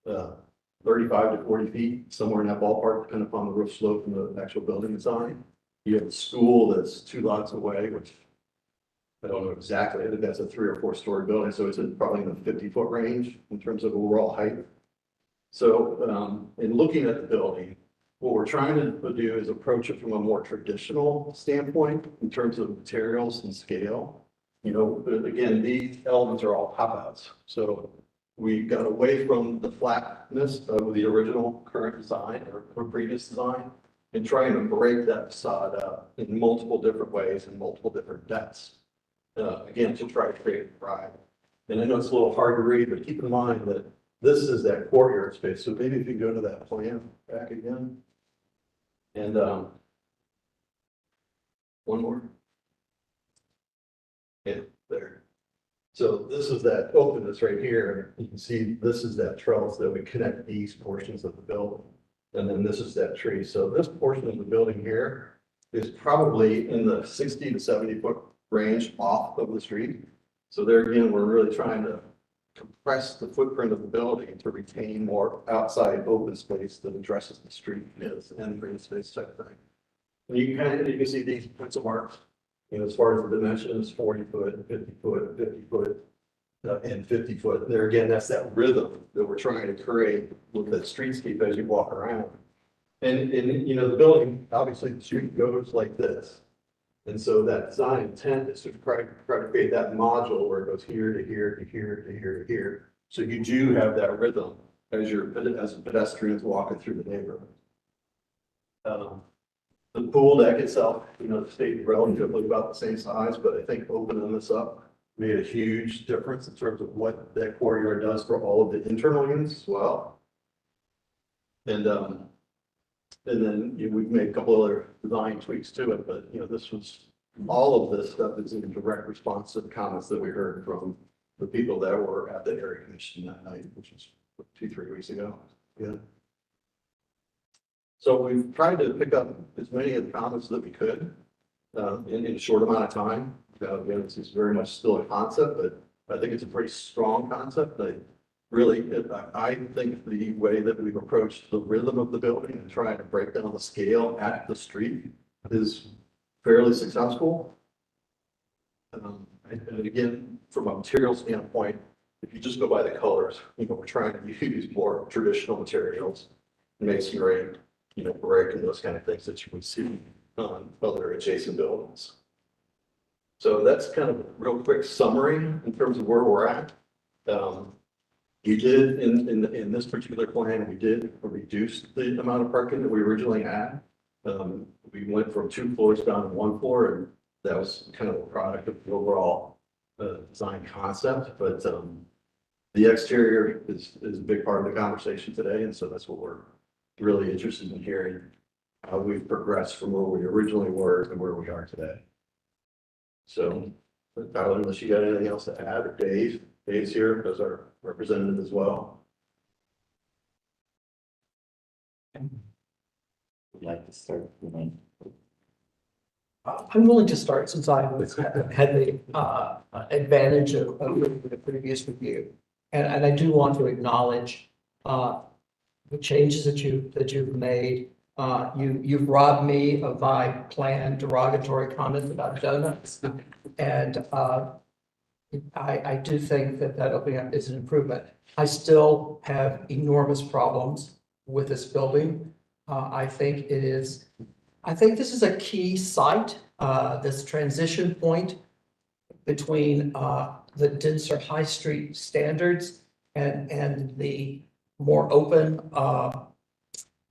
35 to 40 feet, somewhere in that ballpark, depending upon the roof slope and the actual building design. You have a school that's 2 lots away, which I don't know exactly. I think that's a 3 or 4 story building, so it's probably in the 50-foot range in terms of overall height. So in looking at the building, what we're trying to do is approach it from a more traditional standpoint in terms of materials and scale. You know, again, these elements are all pop-outs. So we got away from the flatness of the original current design or previous design and trying to break that facade up in multiple different ways and multiple different depths. Again, to try to create a vibe. And I know it's a little hard to read, but keep in mind that this is that courtyard space. So maybe if you go to that plan back again. And one more. Yeah, there. So this is that openness right here. You can see this is that trellis that we connect these portions of the building. And then this is that tree. So this portion of the building here is probably in the 60 to 70 foot range off of the street. So there again, we're really trying to compress the footprint of the building to retain more outside open space that addresses the street and green space type thing. And you can see these pencil marks, you know, as far as the dimensions, 40 foot, 50 foot, 50 foot, and 50 foot. There again, that's that rhythm that we're trying to create with the streetscape as you walk around. And you know, the building, obviously the street goes like this. And so that design intent is to try to create that module where it goes here to here to here to here to here. So you do have that rhythm as pedestrians walking through the neighborhood. The pool deck itself, you know, stayed relatively about the same size, but I think opening this up made a huge difference in terms of what that courtyard does for all of the internal units as well. And then we've made a couple other design tweaks to it, but you know, all of this stuff is in direct response to the comments that we heard from the people that were at the area commission that night, which was 2-3 weeks ago. Yeah. So we've tried to pick up as many of the comments that we could in a short amount of time. Again, this is very much still a concept, but I think it's a pretty strong concept. I think the way that we've approached the rhythm of the building and trying to break down the scale at the street is fairly successful. And again, from a material standpoint, if you just go by the colors, you know, we're trying to use more traditional materials, masonry, you know, brick and those kind of things that you would see on other adjacent buildings. So that's kind of a real quick summary in terms of where we're at. We did in this particular plan, we did reduce the amount of parking that we originally had. We went from 2 floors down to 1 floor, and that was kind of a product of the overall design concept. But the exterior is a big part of the conversation today, and so that's what we're really interested in hearing, how we've progressed from where we originally were to where we are today. So, Tyler, unless you got anything else to add, or Dave's here as our representative as well. Would like to start. I'm willing to start since I had the advantage of the previous review. And I do want to acknowledge the changes that you've made. You've robbed me of my planned derogatory comments about donuts. And I do think that opening up is an improvement. I still have enormous problems with this building. I think this is a key site, this transition point between the denser high street standards and the more open,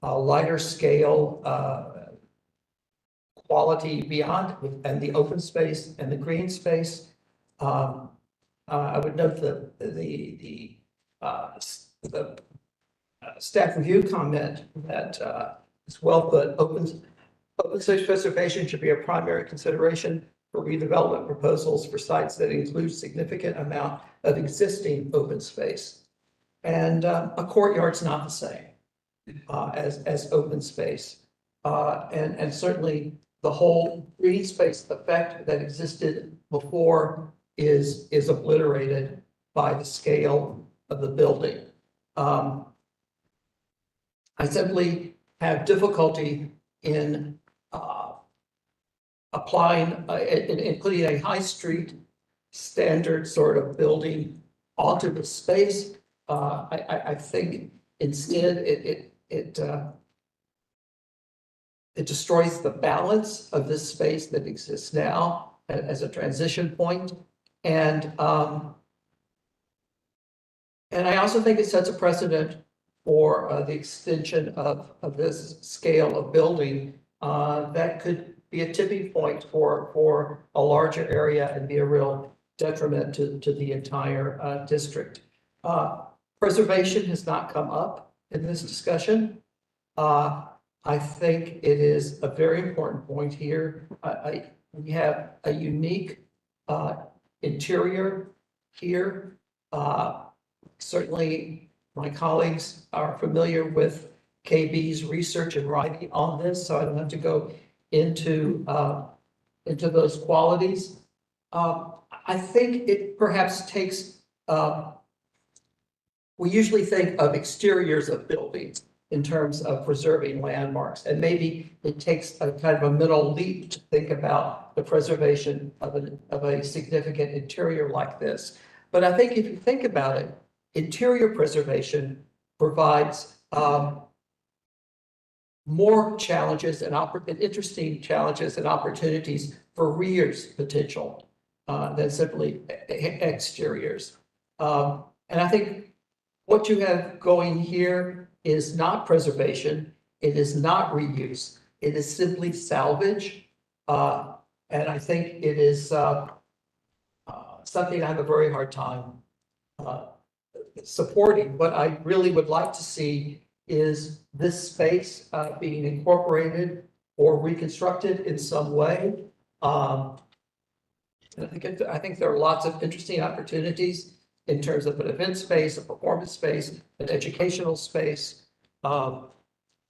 lighter scale quality beyond, and the open space and the green space. I would note the staff review comment that is well put. Open space preservation should be a primary consideration for redevelopment proposals for sites that include significant amount of existing open space. And a courtyard's not the same as open space. And certainly the whole green space effect that existed before is obliterated by the scale of the building. I simply have difficulty in applying, in putting a high street standard sort of building onto the space. I think instead it destroys the balance of this space that exists now as a transition point. And I also think it sets a precedent for the extension of this scale of building that could be a tipping point for a larger area and be a real detriment to the entire district. Preservation has not come up in this discussion. I think it is a very important point here. We have a unique interior here. Certainly, my colleagues are familiar with KB's research and writing on this, so I don't have to go into those qualities. I think it perhaps takes, we usually think of exteriors of buildings in terms of preserving landmarks, and maybe it takes a kind of a mental leap to think about the preservation of a significant interior like this. But I think if you think about it, interior preservation provides more challenges and interesting challenges and opportunities for rears potential than simply exteriors. And I think what you have going here is not preservation. It is not reuse. It is simply salvage. And I think it is something I have a very hard time supporting. What I really would like to see is this space being incorporated or reconstructed in some way. I think there are lots of interesting opportunities in terms of an event space, a performance space, an educational space.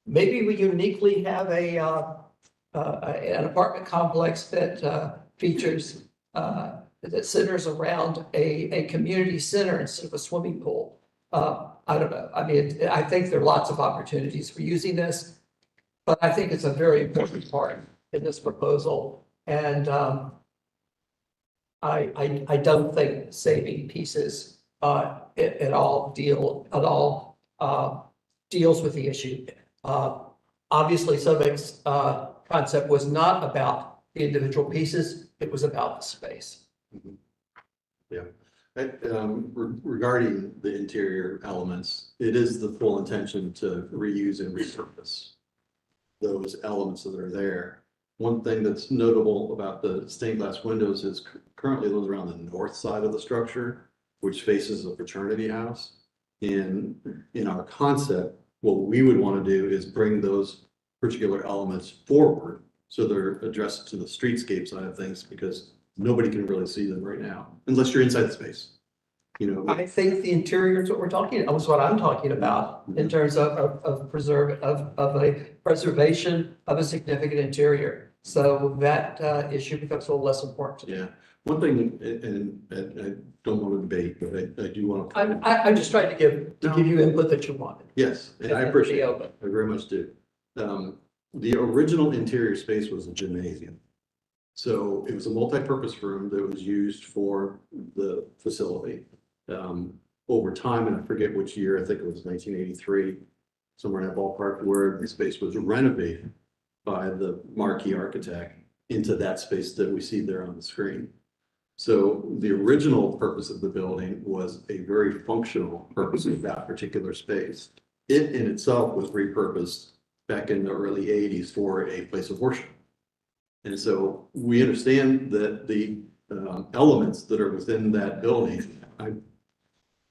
Maybe we uniquely have an apartment complex that features that centers around a community center instead of a swimming pool. I don't know. I mean, I think there are lots of opportunities for using this, but I think it's a very important part in this proposal. And I don't think saving pieces at all deals with the issue. Obviously, Sobek's concept was not about the individual pieces; it was about the space. Yeah. Regarding the interior elements, it is the full intention to reuse and repurpose those elements that are there. One thing that's notable about the stained glass windows is currently those are on the north side of the structure, which faces a fraternity house. In our concept, what we would want to do is bring those particular elements forward so they're addressed to the streetscape side of things, because nobody can really see them right now, unless you're inside the space. You know, I think the interior is what we're talking, was what I'm talking about in terms of a preservation of a significant interior. So that issue becomes a little less important. yeah. One thing, and I don't want to debate, but I do want to. I'm just trying to give you input that you wanted. Yes, and I appreciate it. I very much do. The original interior space was a gymnasium. So it was a multi-purpose room that was used for the facility. Over time, and I forget which year, I think it was 1983, somewhere in that ballpark, where the space was renovated by the marquee architect into that space that we see there on the screen. So the original purpose of the building was a very functional purpose of that particular space. It in itself was repurposed back in the early 80s for a place of worship. And so we understand that the elements that are within that building,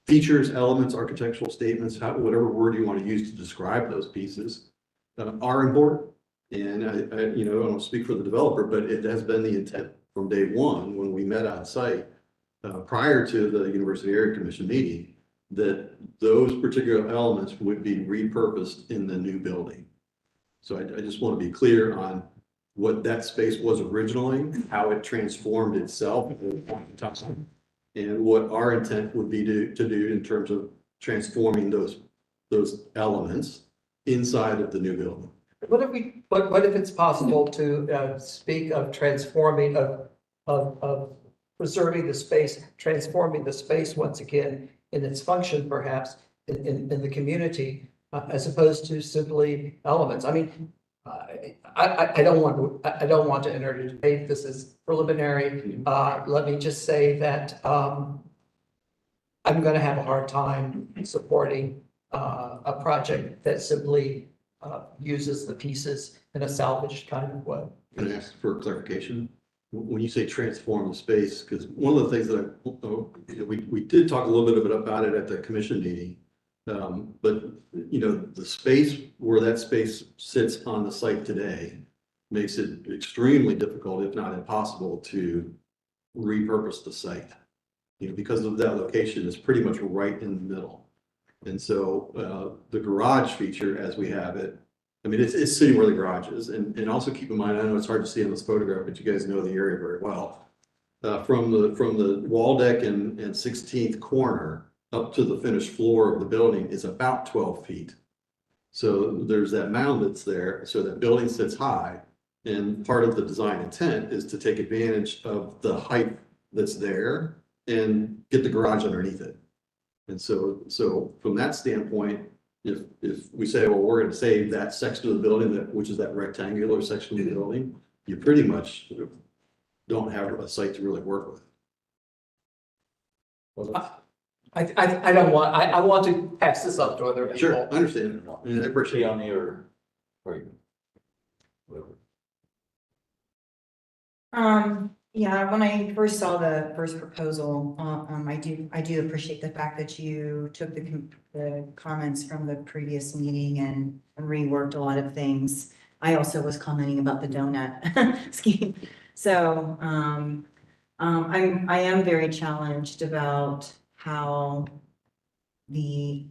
features, elements, architectural statements, whatever word you want to use to describe those pieces, are important. And I don't speak for the developer, but it has been the intent from day one when we met on site prior to the University Area Commission meeting, that those particular elements would be repurposed in the new building. So I just want to be clear on what that space was originally, how it transformed itself at the point in time, and what our intent would be to do in terms of transforming those elements inside of the new building. What if it's possible to speak of transforming, of preserving the space, transforming the space once again in its function, perhaps in the community, as opposed to simply elements? I mean, I don't want to enter into debate. This is preliminary. Let me just say that I'm going to have a hard time supporting a project that simply uses the pieces in a salvaged kind of way. Can I ask for clarification? When you say transform the space, because one of the things that we did talk a little bit about it at the commission meeting, but the space where that space sits on the site today makes it extremely difficult, if not impossible, to repurpose the site. Because of that location is pretty much right in the middle. And so the garage feature as we have it, I mean, it's sitting where the garage is. And also keep in mind, I know it's hard to see in this photograph, but you guys know the area very well. From the wall deck and 16th corner up to the finished floor of the building is about 12 feet. So there's that mound that's there. So that building sits high. And part of the design intent is to take advantage of the height that's there and get the garage underneath it. And so from that standpoint, if we say, well, we're going to save that section of the building, which is that rectangular section of the building, you pretty much don't have a site to really work with. I don't want, I want to pass this up to other people. Sure, I understand. And I appreciate it. On or whatever. Yeah, when I first saw the first proposal, I do appreciate the fact that you took the comments from the previous meeting and reworked a lot of things. I also was commenting about the donut scheme. So, I am very challenged about how the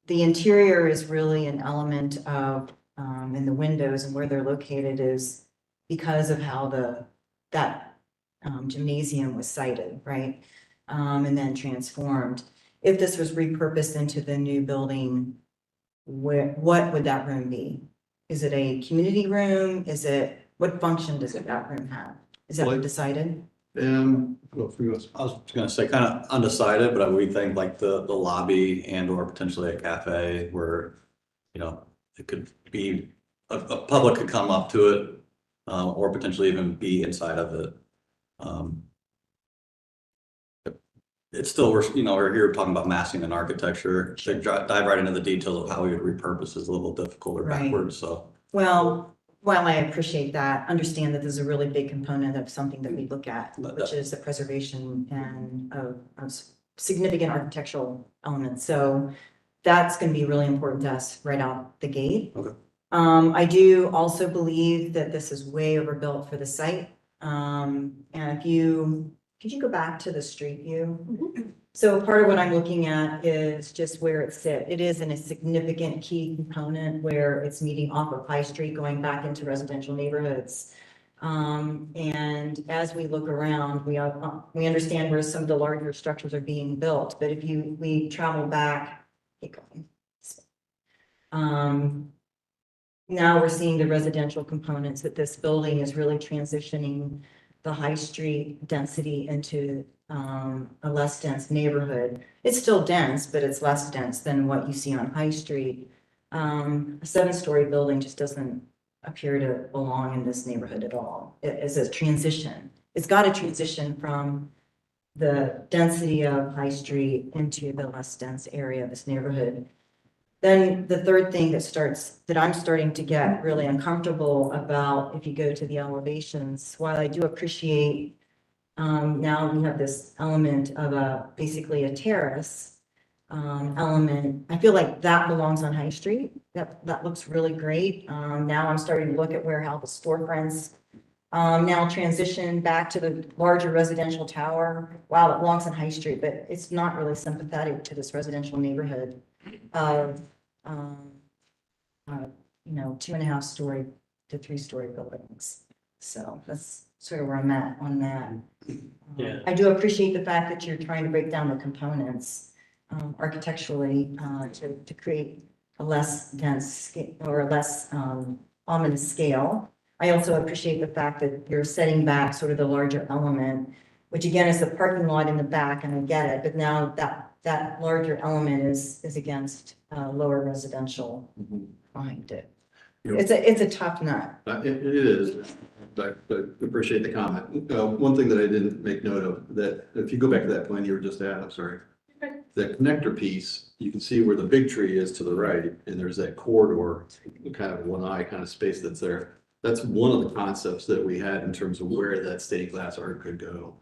interior is really an element of, in the windows and where they're located is because of how that gymnasium was sited, right? And then transformed. If this was repurposed into the new building, what would that room be? Is it a community room? What function does that room have? Is that decided? Well, for you, I was gonna say kind of undecided, but we think like the lobby and or potentially a cafe where, it could be, a public could come up to it, or potentially even be inside of it. It's still, we're here talking about massing and architecture. To dive right into the details of how we would repurpose is a little difficult or Right. backwards, so. Well, while I appreciate that, understand that there's a really big component of something that we look at, which is the preservation and of significant architectural elements. So that's going to be really important to us right out the gate. Okay. I do also believe that this is way overbuilt for the site. And could you go back to the street view? So part of what I'm looking at is just where it's sit. It is in a significant key component where it's meeting off of High Street going back into residential neighborhoods. And as we look around, we understand where some of the larger structures are being built, but if we travel back, keep going. Now we're seeing the residential components that this building is really transitioning the high street density into a less dense neighborhood. It's still dense, but it's less dense than what you see on High Street. A 7-story building just doesn't appear to belong in this neighborhood at all. It is a transition. It's got to transition from the density of High Street into the less dense area of this neighborhood. Then the third thing that I'm starting to get really uncomfortable about, if you go to the elevations, while I do appreciate now we have this element of basically a terrace element. I feel like that belongs on High Street. That looks really great. Now I'm starting to look at how the storefronts now transition back to the larger residential tower. Wow, it belongs on High Street, but it's not really sympathetic to this residential neighborhood of 2.5 story to 3-story buildings. So that's sort of where I'm at on that. Yeah. I do appreciate the fact that you're trying to break down the components architecturally to create a less dense scale or a less ominous scale. I also appreciate the fact that you're setting back sort of the larger element, which again is the parking lot in the back, and I get it, but now that larger element is against lower residential behind it. It's a tough nut. It is, but appreciate the comment. One thing that I didn't make note of, that if you go back to that plan you were just at, I'm sorry. The connector piece, you can see where the big tree is to the right, and there's that corridor, kind of one eye kind of space that's there. That's one of the concepts that we had in terms of where that stained glass art could go.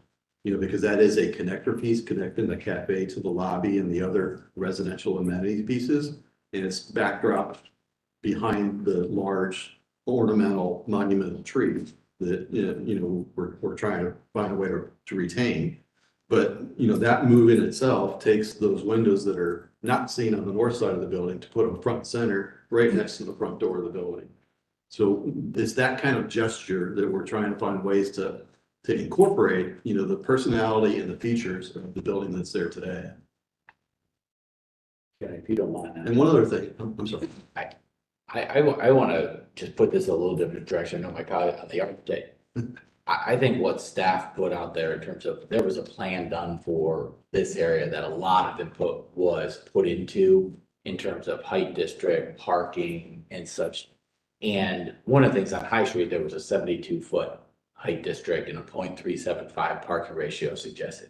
Because that is a connector piece connecting the cafe to the lobby and the other residential amenity pieces. And it's backdrop behind the large ornamental monumental tree that, we're trying to find a way to retain. But, that move in itself takes those windows that are not seen on the north side of the building to put them front and center right next to the front door of the building. So it's that kind of gesture that we're trying to find ways to incorporate, the personality and the features of the building that's there today. Yeah, if you don't mind. And one other thing, I'm sorry. I want to just put this a little different direction. I know my colleague on the architect. I think what staff put out there in terms of, there was a plan done for this area that a lot of input was put into in terms of height district, parking and such. And one of the things on High Street, there was a 72-foot height district and a 0.375 parking ratio suggested.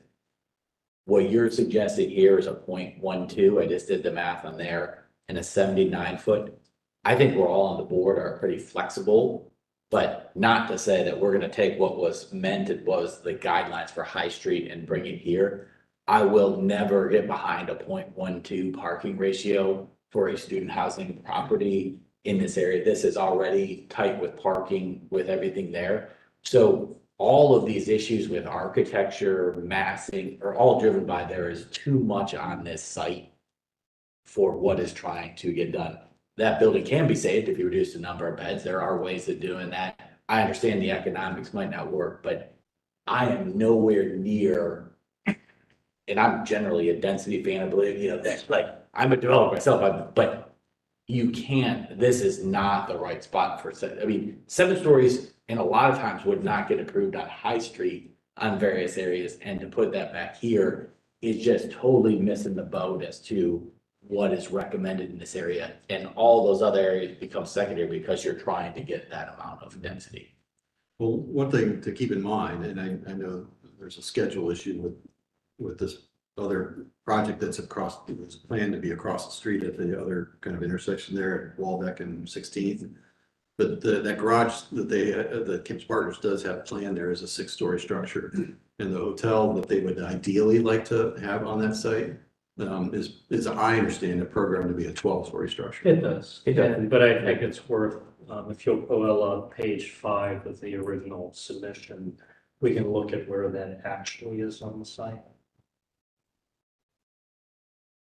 What you're suggesting here is a 0.12. I just did the math on there, and a 79-foot. I think we're all on the board are pretty flexible, but not to say that we're going to take what was meant, it was the guidelines for High Street and bring it here. I will never get behind a 0.12 parking ratio for a student housing property in this area. This is already tight with parking, with everything there. So all of these issues with architecture, massing are all driven by there is too much on this site for what is trying to get done. That building can be saved if you reduce the number of beds. There are ways of doing that. I understand the economics might not work, but I am nowhere near, and I'm generally a density fan, I believe, that's like, I'm a developer myself, but you can't, this is not the right spot for, 7 stories and a lot of times would not get approved on High Street on various areas. And to put that back here is just totally missing the boat as to what is recommended in this area. And all those other areas become secondary because you're trying to get that amount of density. Well, one thing to keep in mind, and I know there's a schedule issue with this other project that's planned to be across the street at the other kind of intersection there at Walbeck and 16th. But that garage that Kim's Partners does have planned there is a 6-story structure. And the hotel that they would ideally like to have on that site is I understand, programmed to be a 12-story structure. It does. But I think it's worth if you'll pull up page 5 of the original submission, we can look at where that actually is on the site.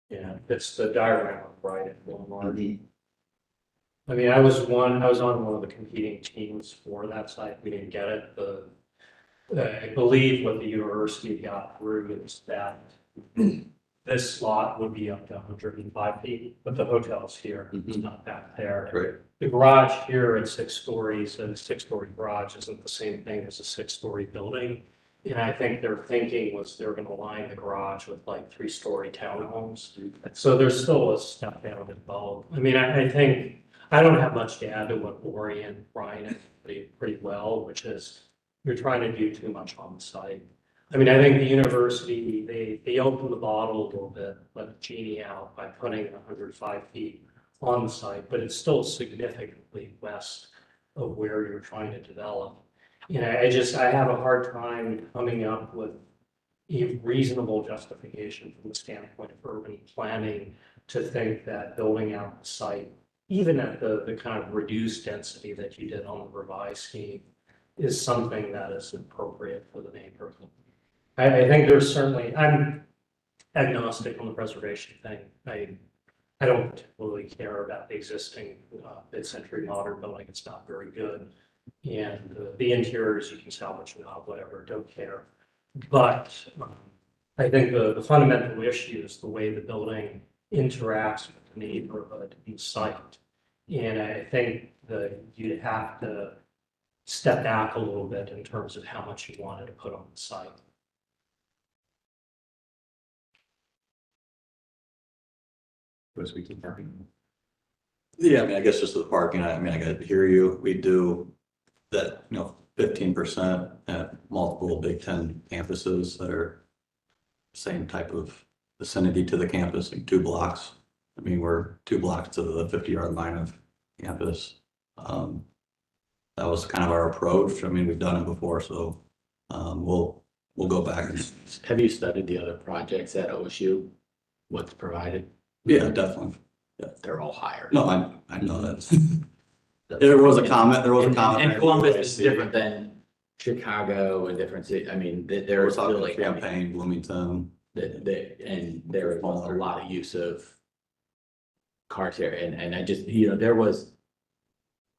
Yeah, it's the diagram on the right at Walmart. I mean, I was on one of the competing teams for that site. We didn't get it. I believe what the university got through is that this lot would be up to 105 feet, but the hotel's here. It's not back there. Right. The garage here at 6 stories, and a 6-story garage isn't the same thing as a 6-story building. And I think their thinking was they're gonna line the garage with like 3-story townhomes. So there's still a step down involved. I mean, I think, I don't have much to add to what Lori and Brian did pretty well, which is you're trying to do too much on the site. I mean, I think the university, they opened the bottle a little bit, let the genie out by putting 105 feet on the site, but it's still significantly west of where you're trying to develop. You know, I have a hard time coming up with a reasonable justification from the standpoint of urban planning to think that building out the site, even at the kind of reduced density that you did on the revised scheme, is something that is appropriate for the neighborhood. I think there's certainly, I'm agnostic on the preservation thing. I don't particularly care about the existing mid-century modern building. It's not very good. And the interiors, you can salvage it out, whatever, don't care. But I think the fundamental issue is the way the building interacts with the neighborhood and site. And I think that you'd have to step back a little bit in terms of how much you wanted to put on the site. Was we keep parking? Yeah, I mean, I guess just the parking, I mean, I gotta hear you. We do that, 15% at multiple Big Ten campuses that are same type of vicinity to the campus, like 2 blocks. I mean, we're 2 blocks to the 50-yard line of campus. That was kind of our approach. I mean, we've done it before, so we'll go back. Have you studied the other projects at OSU? What's provided? Yeah, definitely. Yeah, they're all higher. No, I know that. There was a comment. And Columbus is different than Chicago and different cities. I mean, there We're was talking really, Champaign, Bloomington. and there is a lot of use of cars here. And I just, there was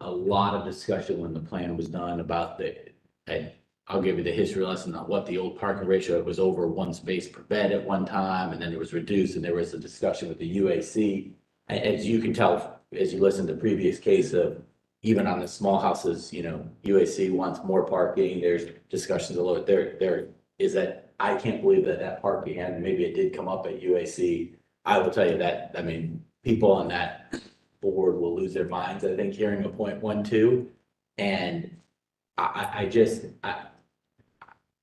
a lot of discussion when the plan was done about and I'll give you the history lesson on what the old parking ratio, it was over 1 space per bed at one time, and then it was reduced, and there was a discussion with the UAC. As you can tell, as you listen to previous case of, even on the small houses, UAC wants more parking, there's discussions a little, there is that, I can't believe that parking, and maybe it did come up at UAC. I will tell you that, I mean, people on that board will lose their minds, I think, hearing a 0.12, and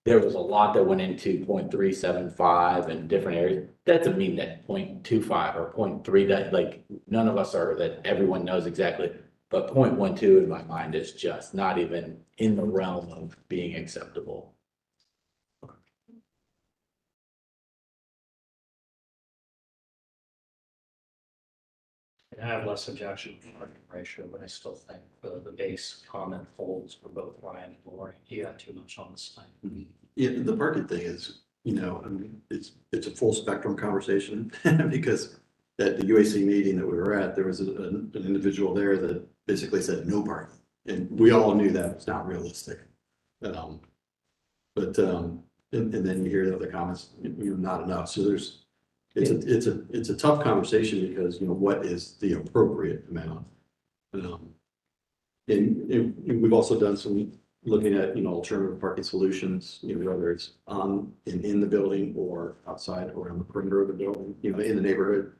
there was a lot that went into 0.375 and different areas. That doesn't mean that 0.25 or 0.3, that like, none of us are, that everyone knows exactly. But 0.12 in my mind is just not even in the realm of being acceptable. I have less objection to the parking ratio, but I still think the base comment holds for both Ryan and Lori. You got too much on the site. Yeah, the parking thing is, I mean, it's a full spectrum conversation because at the UAC meeting that we were at, there was an individual there that basically said no parking. And we all knew that was not realistic. And then you hear the other comments, not enough. So it's a tough conversation because, what is the appropriate amount? And we've also done some looking at, alternative parking solutions, whether it's in the building or outside or on the perimeter of the building, in the neighborhood.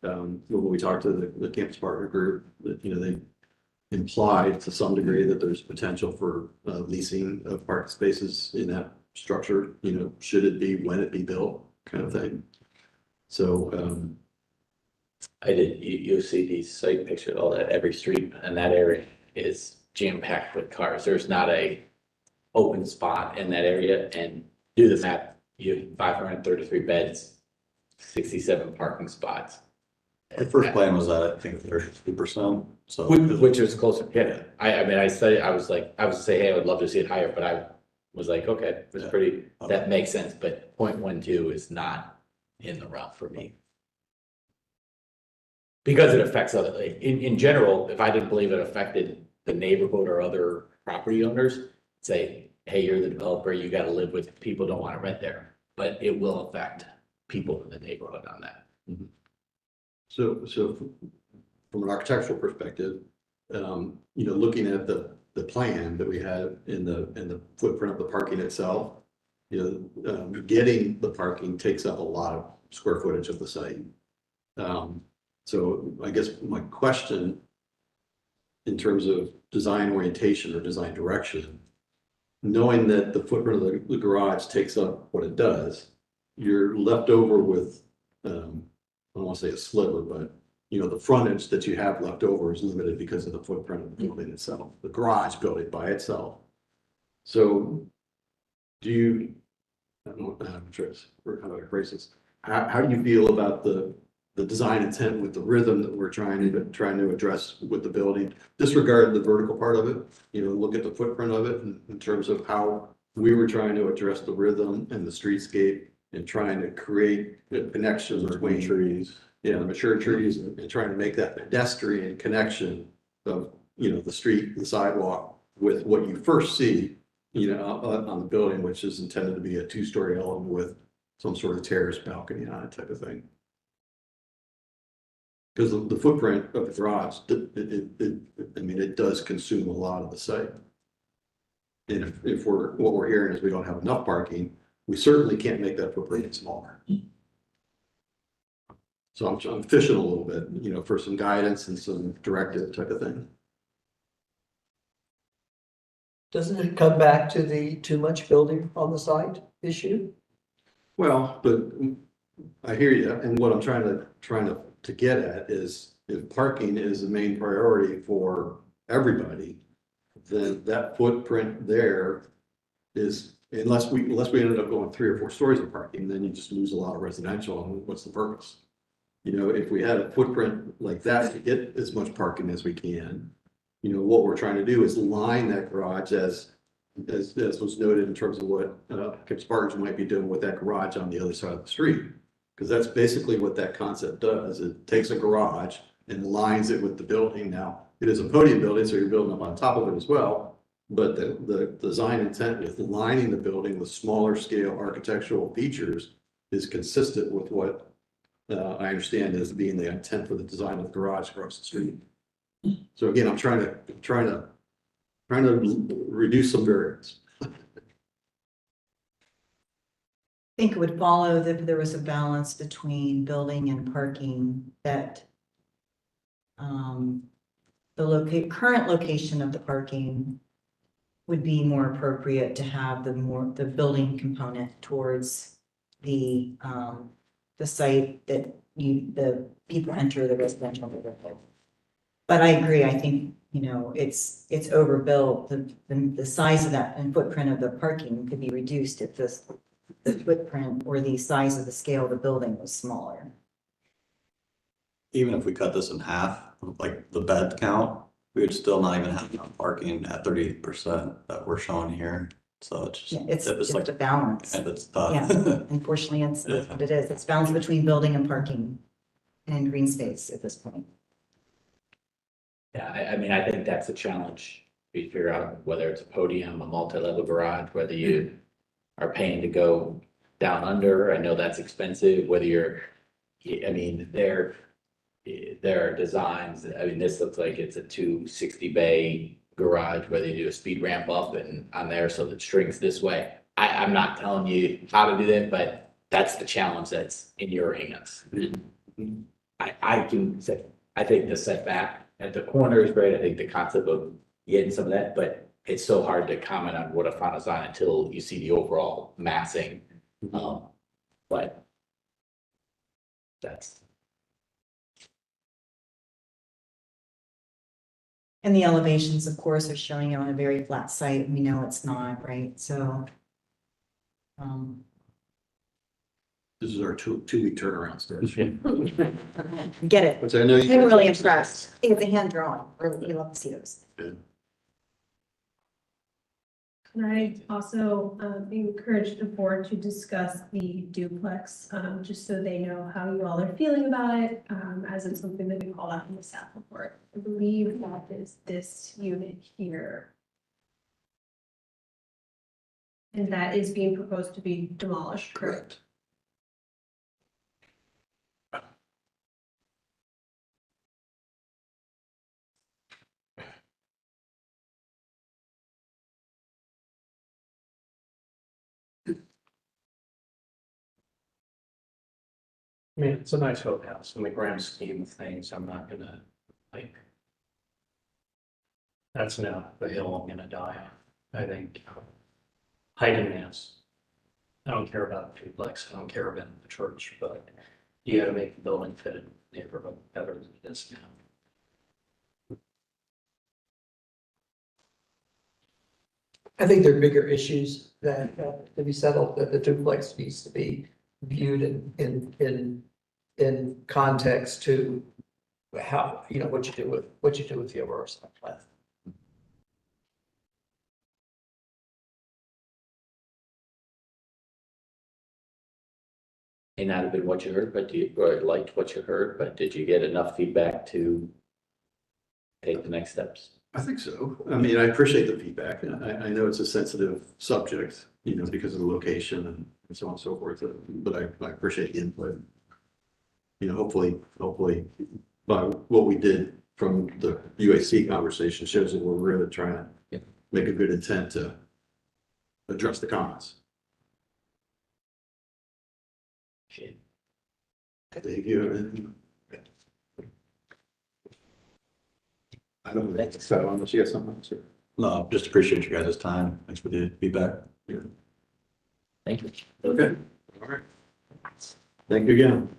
When we talked to the campus partner group, that, they implied to some degree that there's potential for leasing of parking spaces in that structure, should it be, when it be built, kind of thing. So, you'll see these site pictures, all that, every street in that area is jam-packed with cars. There's not a open spot in that area, and do the math, you have 533 beds, 67 parking spots. The first plan was at, I think, 32%, so. Which was closer, yeah. I mean, I was say, hey, I would love to see it higher, but I was like, okay, it's Yeah. pretty, that makes sense, but 0.12 is not in the realm for me. Because it affects other, like, in general, if I didn't believe it affected the neighborhood or other property owners, say, hey, you're the developer, you gotta live with, people don't wanna rent there, but it will affect people in the neighborhood on that. So from an architectural perspective, looking at the plan that we have in the footprint of the parking itself, getting the parking takes up a lot of square footage of the site. So I guess my question in terms of design orientation or design direction, knowing that the footprint of the garage takes up what it does, you're left over with, I don't want to say a sliver, but the frontage that you have left over is limited because of the footprint of the building itself, the garage building by itself. So do you, I don't know, I'm sure how to phrase this. How do you feel about the design intent with the rhythm that we're trying to address with the building? Disregard the vertical part of it, look at the footprint of it in terms of how we were trying to address the rhythm and the streetscape and trying to create a connection between trees. Yeah, the mature trees and trying to make that pedestrian connection of, the street, the sidewalk with what you first see, on the building, which is intended to be a two-story element with some sort of terrace balcony on it type of thing. Because the footprint of the garage, it does consume a lot of the site. And if what we're hearing is we don't have enough parking, we certainly can't make that footprint smaller. So I'm fishing a little bit, for some guidance and some directive type of thing. Doesn't it come back to the too much building on the site issue? Well, but I hear you, and what I'm trying to get at is if parking is the main priority for everybody, then that footprint there is, unless we ended up going 3 or 4 stories of parking, then you just lose a lot of residential, and what's the purpose? If we had a footprint like that to get as much parking as we can, what we're trying to do is line that garage as was noted in terms of what Spartans might be doing with that garage on the other side of the street. Because that's basically what that concept does. It takes a garage and lines it with the building. Now, it is a podium building, so you're building up on top of it as well. But the design intent with lining the building with smaller scale architectural features is consistent with what I understand as being the intent for the design of the garage across the street. So again, I'm trying to reduce some variance. I think it would follow that if there was a balance between building and parking, that the current location of the parking would be more appropriate to have the building component towards the site that the people enter the residential neighborhood. But I agree, I think, it's overbuilt. The size of that and footprint of the parking could be reduced if the footprint or the size of the scale of the building was smaller. Even if we cut this in half, like the bed count, we would still not even have enough parking at 38% that we're showing here. So it's Yeah, just, it's like a balance. and it's tough. Yeah, unfortunately, that's what it is. It's balance between building and parking and green space at this point. Yeah, I mean, I think that's a challenge. We figure out whether it's a podium, a multi-level garage, whether you are paying to go down under. I know that's expensive, whether you're, I mean, there are designs, this looks like it's a 260 bay garage, whether you do a speed ramp up and on there so that strings this way. I'm not telling you how to do that, but that's the challenge that's in your hands. I can say, I think the setback at the corner is great. I think the concept of getting some of that, but it's so hard to comment on what a final design until you see the overall massing. But that's. And the elevations, of course, are showing it on a very flat site. We know it's not, right? So This is our two-week turnaround stage. Get it. Which I know you. I'm really impressed. It's a hand drawing. Really, you love to see those. And I also encourage the board to discuss the duplex, just so they know how you all are feeling about it, as it's something that we call out in the staff report. I believe that is this unit here. And that is being proposed to be demolished, correct? I mean, it's a nice house in the grand scheme of things. I'm not gonna, like, that's not the hill I'm gonna die on. I think height and mass. I don't care about the duplex. I don't care about the church, but you gotta make the building fit in the neighborhood better than it is now. I think there are bigger issues that to be settled, that the duplex needs to be viewed in context to how, you know, what you do with the overall site plan. May not have been what you heard, but or liked what you heard, but did you get enough feedback to take the next steps? I think so. I mean, I appreciate the feedback. I know it's a sensitive subject, you know, because of the location and so on and so forth, but I appreciate the input. You know, hopefully, by what we did from the UAC conversation shows that we're really trying to make a good intent to address the comments. Thank you. I don't know, so unless you got something else. No, just appreciate you guys' time. Thanks for the feedback. Thank you. Okay, all right. Thank you again.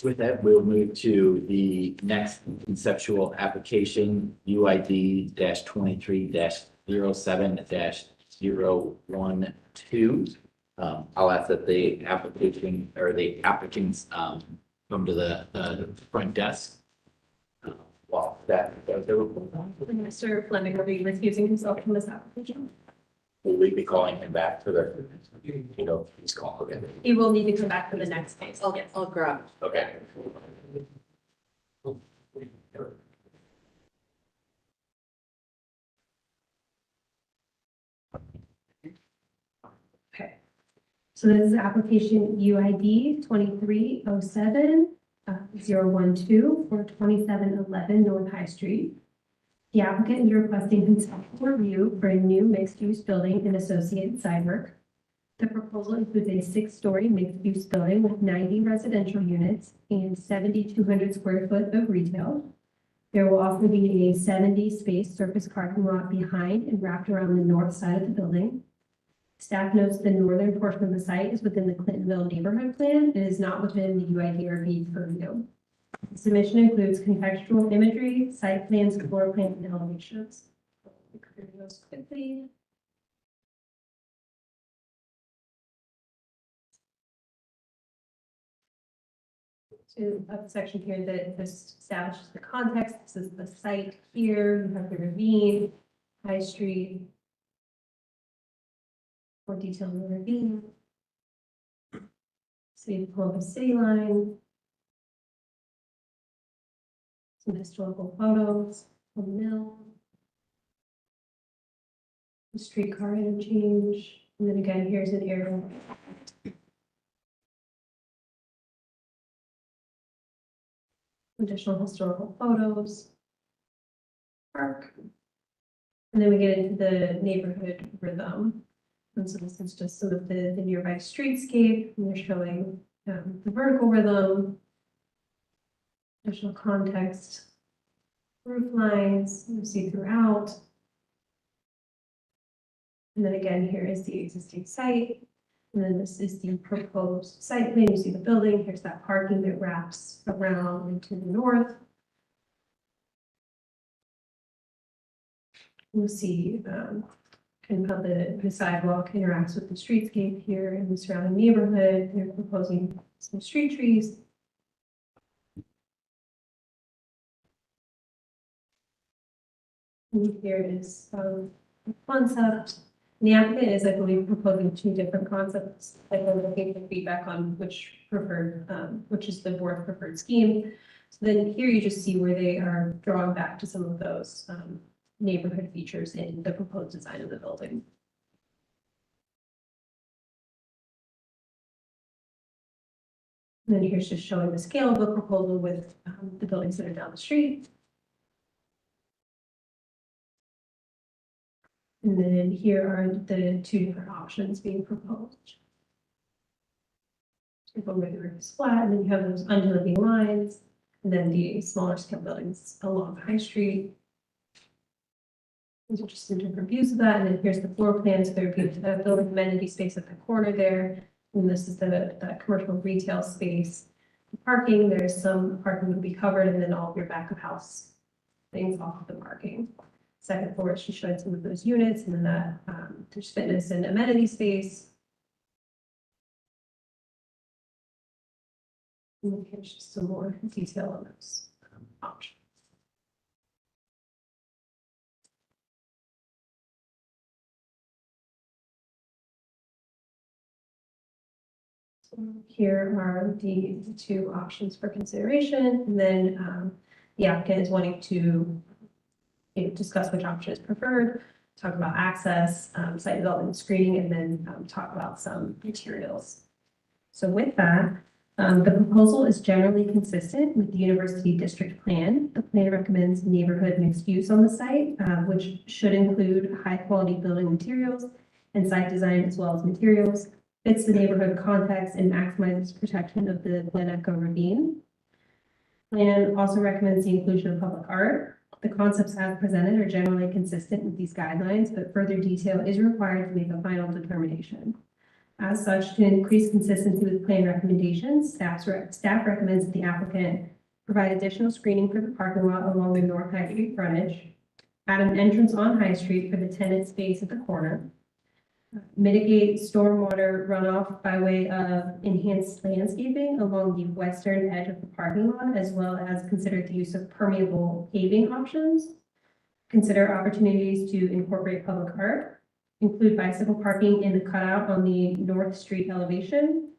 With that, we'll move to the next conceptual application, UID 23-07-012. I'll ask that the application or the applicants come to the front desk. Well, Mr. Fleming will be recusing himself from this application. will we be calling him back for the, you know, he's calling again? He will need to come back for the next case. I'll grab. Okay. Okay. So this is application UID 2307-012 for 2711 North High Street. The applicant is requesting conceptual review for a new mixed-use building and associated side work. The proposal includes a 6-story mixed-use building with 90 residential units and 7,200 square foot of retail. There will also be a 70-space surface parking lot behind and wrapped around the north side of the building. Staff notes the northern portion of the site is within the Clintonville neighborhood plan and is not within the UIDRB purview. The submission includes contextual imagery, site plans, floor plans, and elevations. Look through those quickly. To a section here that this establishes the context. This is the site here. You have the ravine, High Street. More detail on the ravine. City of Columbus city line. Some historical photos of the mill. The streetcar interchange. And then again, here's an aerial. Additional historical photos. Park. And then we get into the neighborhood rhythm. And so this is just some of the nearby streetscape, and they're showing the vertical rhythm, additional context, roof lines, you see throughout. And then again, here is the existing site. And then this is the proposed site plan. You see the building. Here's that parking that wraps around into the north. You'll see kind of how the sidewalk interacts with the streetscape here in the surrounding neighborhood. They're proposing some street trees. And here is the concept. And the applicant is, I believe, proposing two different concepts. Like we're looking for feedback on which preferred, which is the board's preferred scheme. So then here you just see where they are drawing back to some of those neighborhood features in the proposed design of the building. And then here's just showing the scale of the proposal with the buildings that are down the street. And then here are the two different options being proposed. One where the roof is flat, and then you have those undulating lines, and then the smaller scale buildings along High Street. These are just some different views of that, and then here's the floor plans. There would be the building amenity space at the corner there, and this is the commercial retail space. Parking, there's some parking would be covered, and then all of your back of house things off of the parking. Second floor, she showed some of those units, and then that there's fitness and amenity space. And here's just some more detail on those options. So here are the two options for consideration, and then the applicant is wanting to discuss which option is preferred, talk about access, site development and screening, and then talk about some materials. So with that, the proposal is generally consistent with the university district plan. The plan recommends neighborhood mixed use on the site, which should include high quality building materials and site design as well as materials, fits the neighborhood context and maximizes protection of the Glen Echo Ravine. Plan also recommends the inclusion of public art. The concepts as presented are generally consistent with these guidelines, but further detail is required to make a final determination. As such, to increase consistency with plan recommendations, staff recommends that the applicant provide additional screening for the parking lot along the North High Street frontage, add an entrance on High Street for the tenant space at the corner, mitigate stormwater runoff by way of enhanced landscaping along the western edge of the parking lot, as well as consider the use of permeable paving options. Consider opportunities to incorporate public art, include bicycle parking in the cutout on the North Street elevation,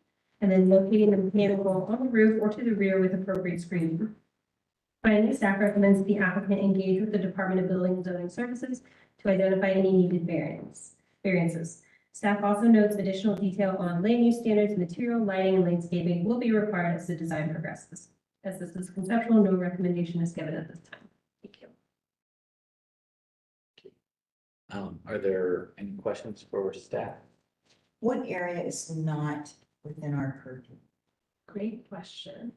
and then locating the mechanical on the roof or to the rear with appropriate screening. Finally, staff recommends that the applicant engage with the Department of Building and Zoning Services to identify any needed variances. Staff also notes additional detail on land use standards, material, lighting, and landscaping will be required as the design progresses. As this is conceptual, no recommendation is given at this time. Thank you. Are there any questions for staff? What area is not within our purview? Great question.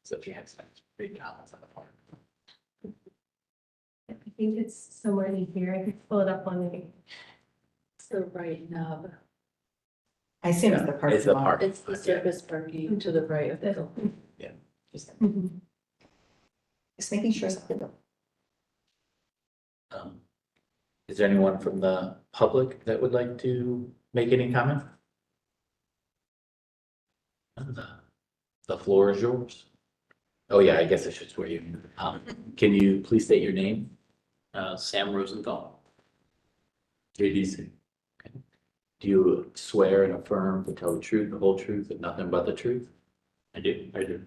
So if you have some big comments on the part. I think it's somewhere in here. I could pull it up on the. It's the right nub. I assume it's the It's parking the lot. park. It's the surface parking to the right of the building. Just Mhm. just making sure something. Is there anyone from the public that would like to make any comment? The floor is yours. Oh, yeah, I guess I should swear you. Can you please state your name? Sam Rosenthal. ADC. Okay. Do you swear and affirm to tell the truth, the whole truth, and nothing but the truth? I do.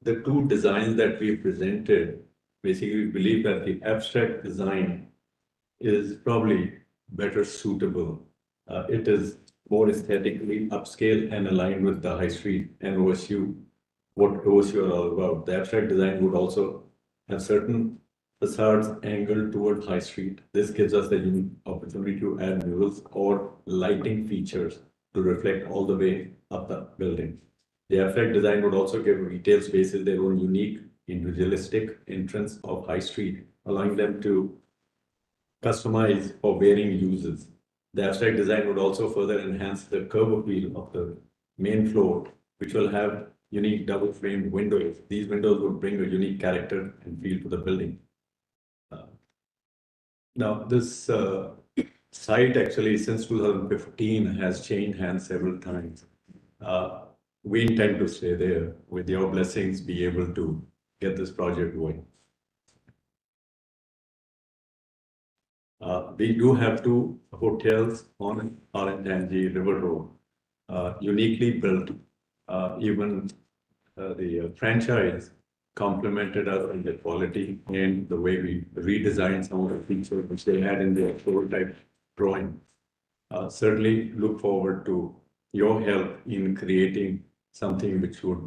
The two designs that we presented, basically we believe that the abstract design is probably better suitable. It is more aesthetically upscale and aligned with the high street and OSU, what OSU are all about. The abstract design would also have certain facades angled toward high street. This gives us the unique opportunity to add murals or lighting features to reflect all the way up the building. The abstract design would also give retail spaces their own unique individualistic entrance of high street, allowing them to customize for varying uses. The abstract design would also further enhance the curb appeal of the main floor, which will have unique double framed windows. These windows would bring a unique character and feel to the building. Now, this site actually since 2015 has changed hands several times. We intend to stay there with your blessings, be able to get this project going. We do have two hotels on Orange River Road, uniquely built. Even the franchise complemented us in the quality and the way we redesigned some of the features which they had in their prototype drawing. Certainly look forward to your help in creating something which would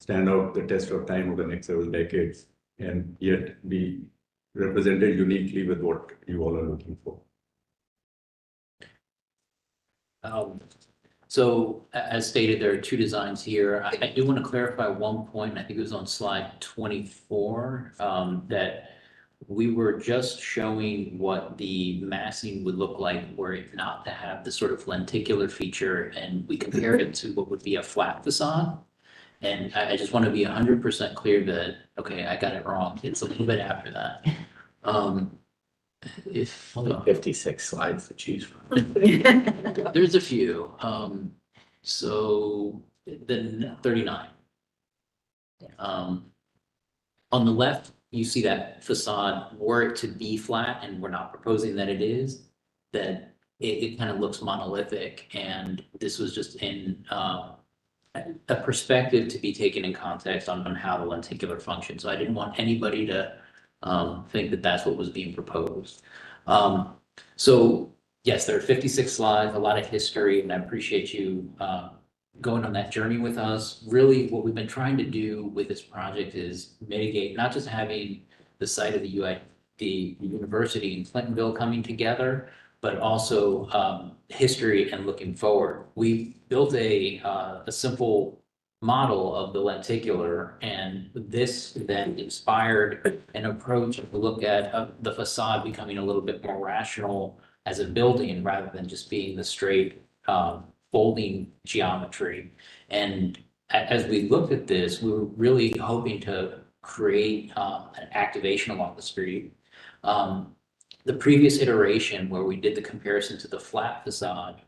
stand out the test of time over the next several decades and yet be represented uniquely with what you all are looking for. So as stated, there are two designs here. I do want to clarify one point. I think it was on slide 24, that we were just showing what the massing would look like were it not to have the sort of lenticular feature, and we compared it to what would be a flat facade. And I just want to be 100% clear that, okay, I got it wrong. It's a little bit after that. If Only 56 slides to choose from. there's a few, so then 39. On the left, you see that facade, were it to be flat, and we're not proposing that it is, that it kind of looks monolithic, and this was just in a perspective to be taken in context on how the lenticular functions. So I didn't want anybody to think that that's what was being proposed. So yes, there are 56 slides, a lot of history, and I appreciate you going on that journey with us. Really, what we've been trying to do with this project is mitigate not just having the site of the university in Clintonville coming together, but also history and looking forward. We built a simple model of the lenticular, and this then inspired an approach to look at the facade becoming a little bit more rational as a building rather than just being the straight folding geometry. And as we looked at this, we were really hoping to create an activation along the street. The previous iteration where we did the comparison to the flat facade,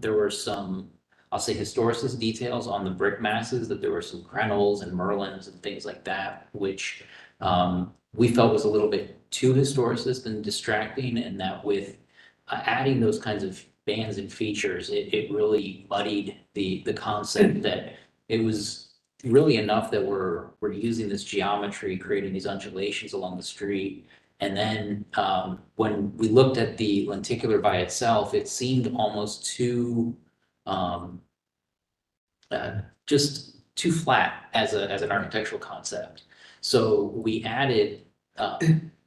there were some, I'll say, historicist details on the brick masses, that there were some crenels and merlins and things like that, which we felt was a little bit too historicist and distracting, and that with adding those kinds of bands and features, it really muddied the concept that it was really enough that we're using this geometry, creating these undulations along the street. And then when we looked at the lenticular by itself, it seemed almost too just too flat as an architectural concept. So we added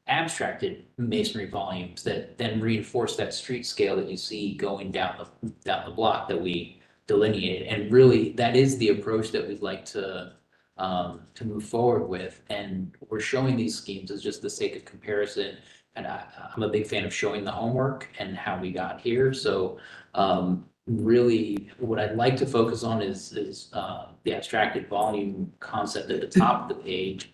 abstracted masonry volumes that then reinforce that street scale that you see going down the block that we delineated. And really, that is the approach that we'd like to move forward with. And we're showing these schemes as just the sake of comparison. And I'm a big fan of showing the homework and how we got here. So really, what I'd like to focus on is the abstracted volume concept at the top of the page.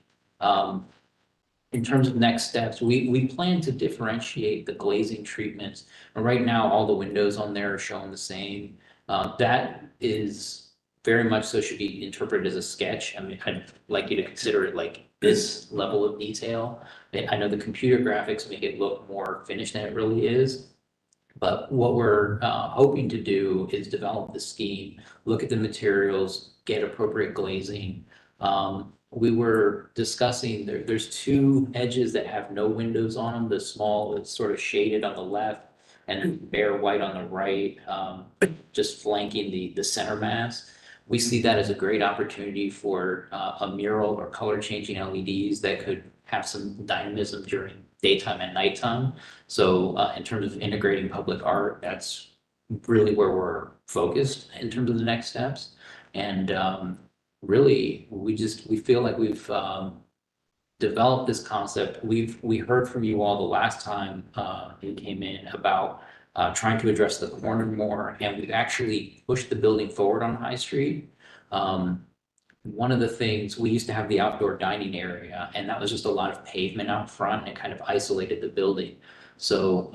In terms of next steps, we plan to differentiate the glazing treatments. And right now, all the windows on there are shown the same. That is very much so should be interpreted as a sketch. I mean, I'd like you to consider it like this level of detail. I know the computer graphics make it look more finished than it really is. But what we're hoping to do is develop the scheme, look at the materials, get appropriate glazing. We were discussing, there's two edges that have no windows on them. The small, it's sort of shaded on the left and bare white on the right, just flanking the center mass. We see that as a great opportunity for a mural or color changing LEDs that could have some dynamism during daytime and nighttime. So in terms of integrating public art, that's really where we're focused in terms of the next steps. And really, we feel like we've developed this concept. We heard from you all the last time you came in about trying to address the corner more, and we've actually pushed the building forward on High Street. One of the things, we used to have the outdoor dining area, and that was just a lot of pavement out front, and it kind of isolated the building. So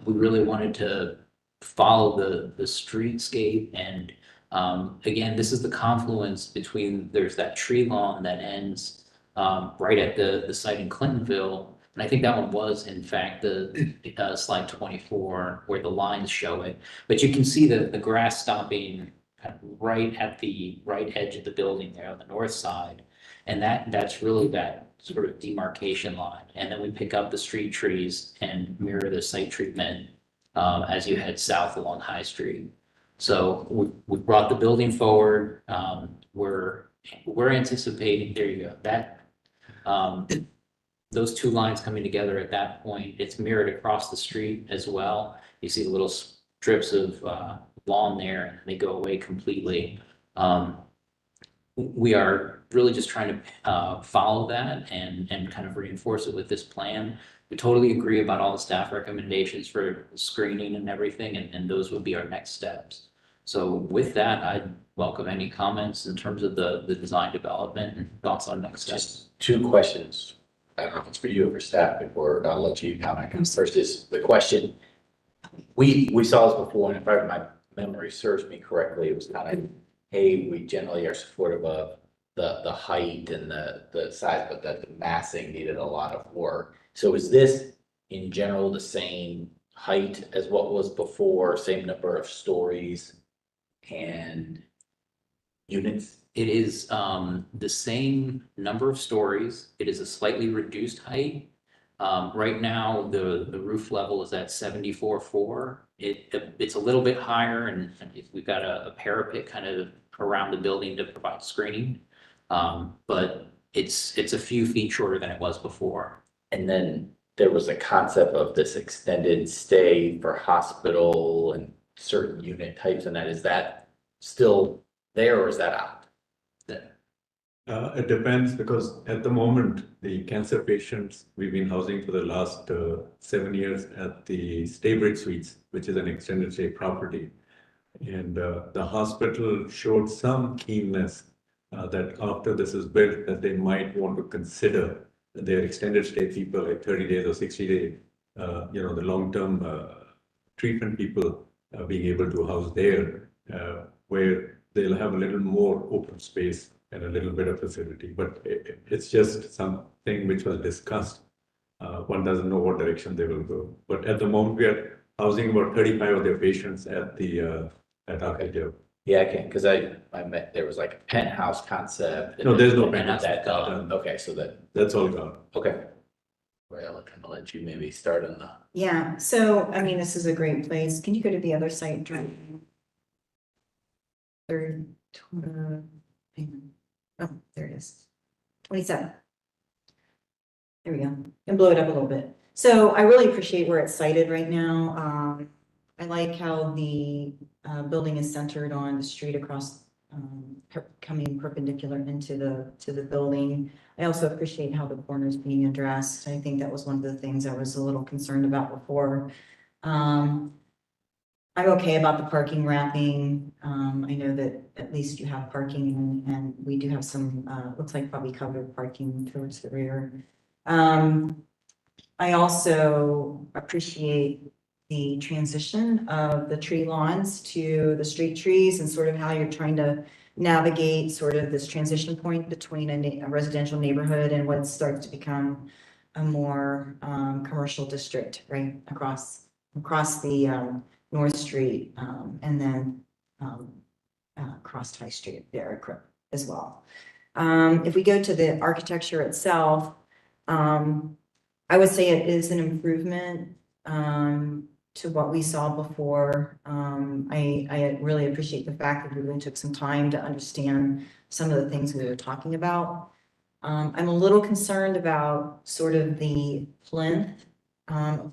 we really wanted to follow the streetscape, and again, this is the confluence between, there's that tree lawn that ends right at the site in Clintonville. And I think that one was in fact the slide 24 where the lines show it. But you can see the grass stopping kind of right at the right edge of the building there on the north side. And that's really that sort of demarcation line. And then we pick up the street trees and mirror the site treatment as you head south along High Street. So we brought the building forward. We're anticipating, there you go, that those two lines coming together at that point, it's mirrored across the street as well. You see the little strips of lawn there, and they go away completely. We are really just trying to follow that and kind of reinforce it with this plan. We totally agree about all the staff recommendations for screening and everything, and those would be our next steps. So with that, I'd welcome any comments in terms of the design development and thoughts on next steps. Just two questions. I don't know if it's for you or for staff before I'll let you comment. First is the question. We saw this before, and if my memory serves me correctly, it was kind of, hey, we generally are supportive of the height and the size, but that the massing needed a lot of work. So is this in general the same height as what was before, same number of stories and units? It is the same number of stories. It is a slightly reduced height. Right now, the roof level is at 74.4. It's a little bit higher, and we've got a parapet kind of around the building to provide screening. But it's a few feet shorter than it was before. And then there was a concept of this extended stay for hospital and certain unit types, and is that still there or is that out? It depends, because at the moment, the cancer patients we've been housing for the last 7 years at the Staybridge Suites, which is an extended stay property. And the hospital showed some keenness that after this is built, that they might want to consider their extended stay people, like 30 days or 60 days, the long-term treatment people being able to house there, where they'll have a little more open space and a little bit of facility. But it's just something which was discussed. One doesn't know what direction they will go. But at the moment, we are housing about 35 of their patients at the at Arcadia. Yeah, I can, because I met, there was like a penthouse concept. No, there's no and penthouse. that, okay, so That's all gone. okay. Well, I'm gonna let you maybe start on the. Yeah, so, I mean, this is a great place. Can you go to the other site, Drew? Third, hang on. Oh, there it is. 27. There we go. And blow it up a little bit. So I really appreciate where it's sited right now. I like how the building is centered on the street across, coming perpendicular into the building. I also appreciate how the corner is being addressed. I think that was one of the things I was a little concerned about before. I'm okay about the parking wrapping. I know that at least you have parking and we do have some, looks like probably covered parking towards the rear. I also appreciate the transition of the tree lawns to the street trees and sort of how you're trying to navigate sort of this transition point between a residential neighborhood and what starts to become a more commercial district, right, across the North Street, and then across High Street there as well. If we go to the architecture itself, I would say it is an improvement to what we saw before. I really appreciate the fact that we really took some time to understand some of the things we were talking about. I'm a little concerned about sort of the plinth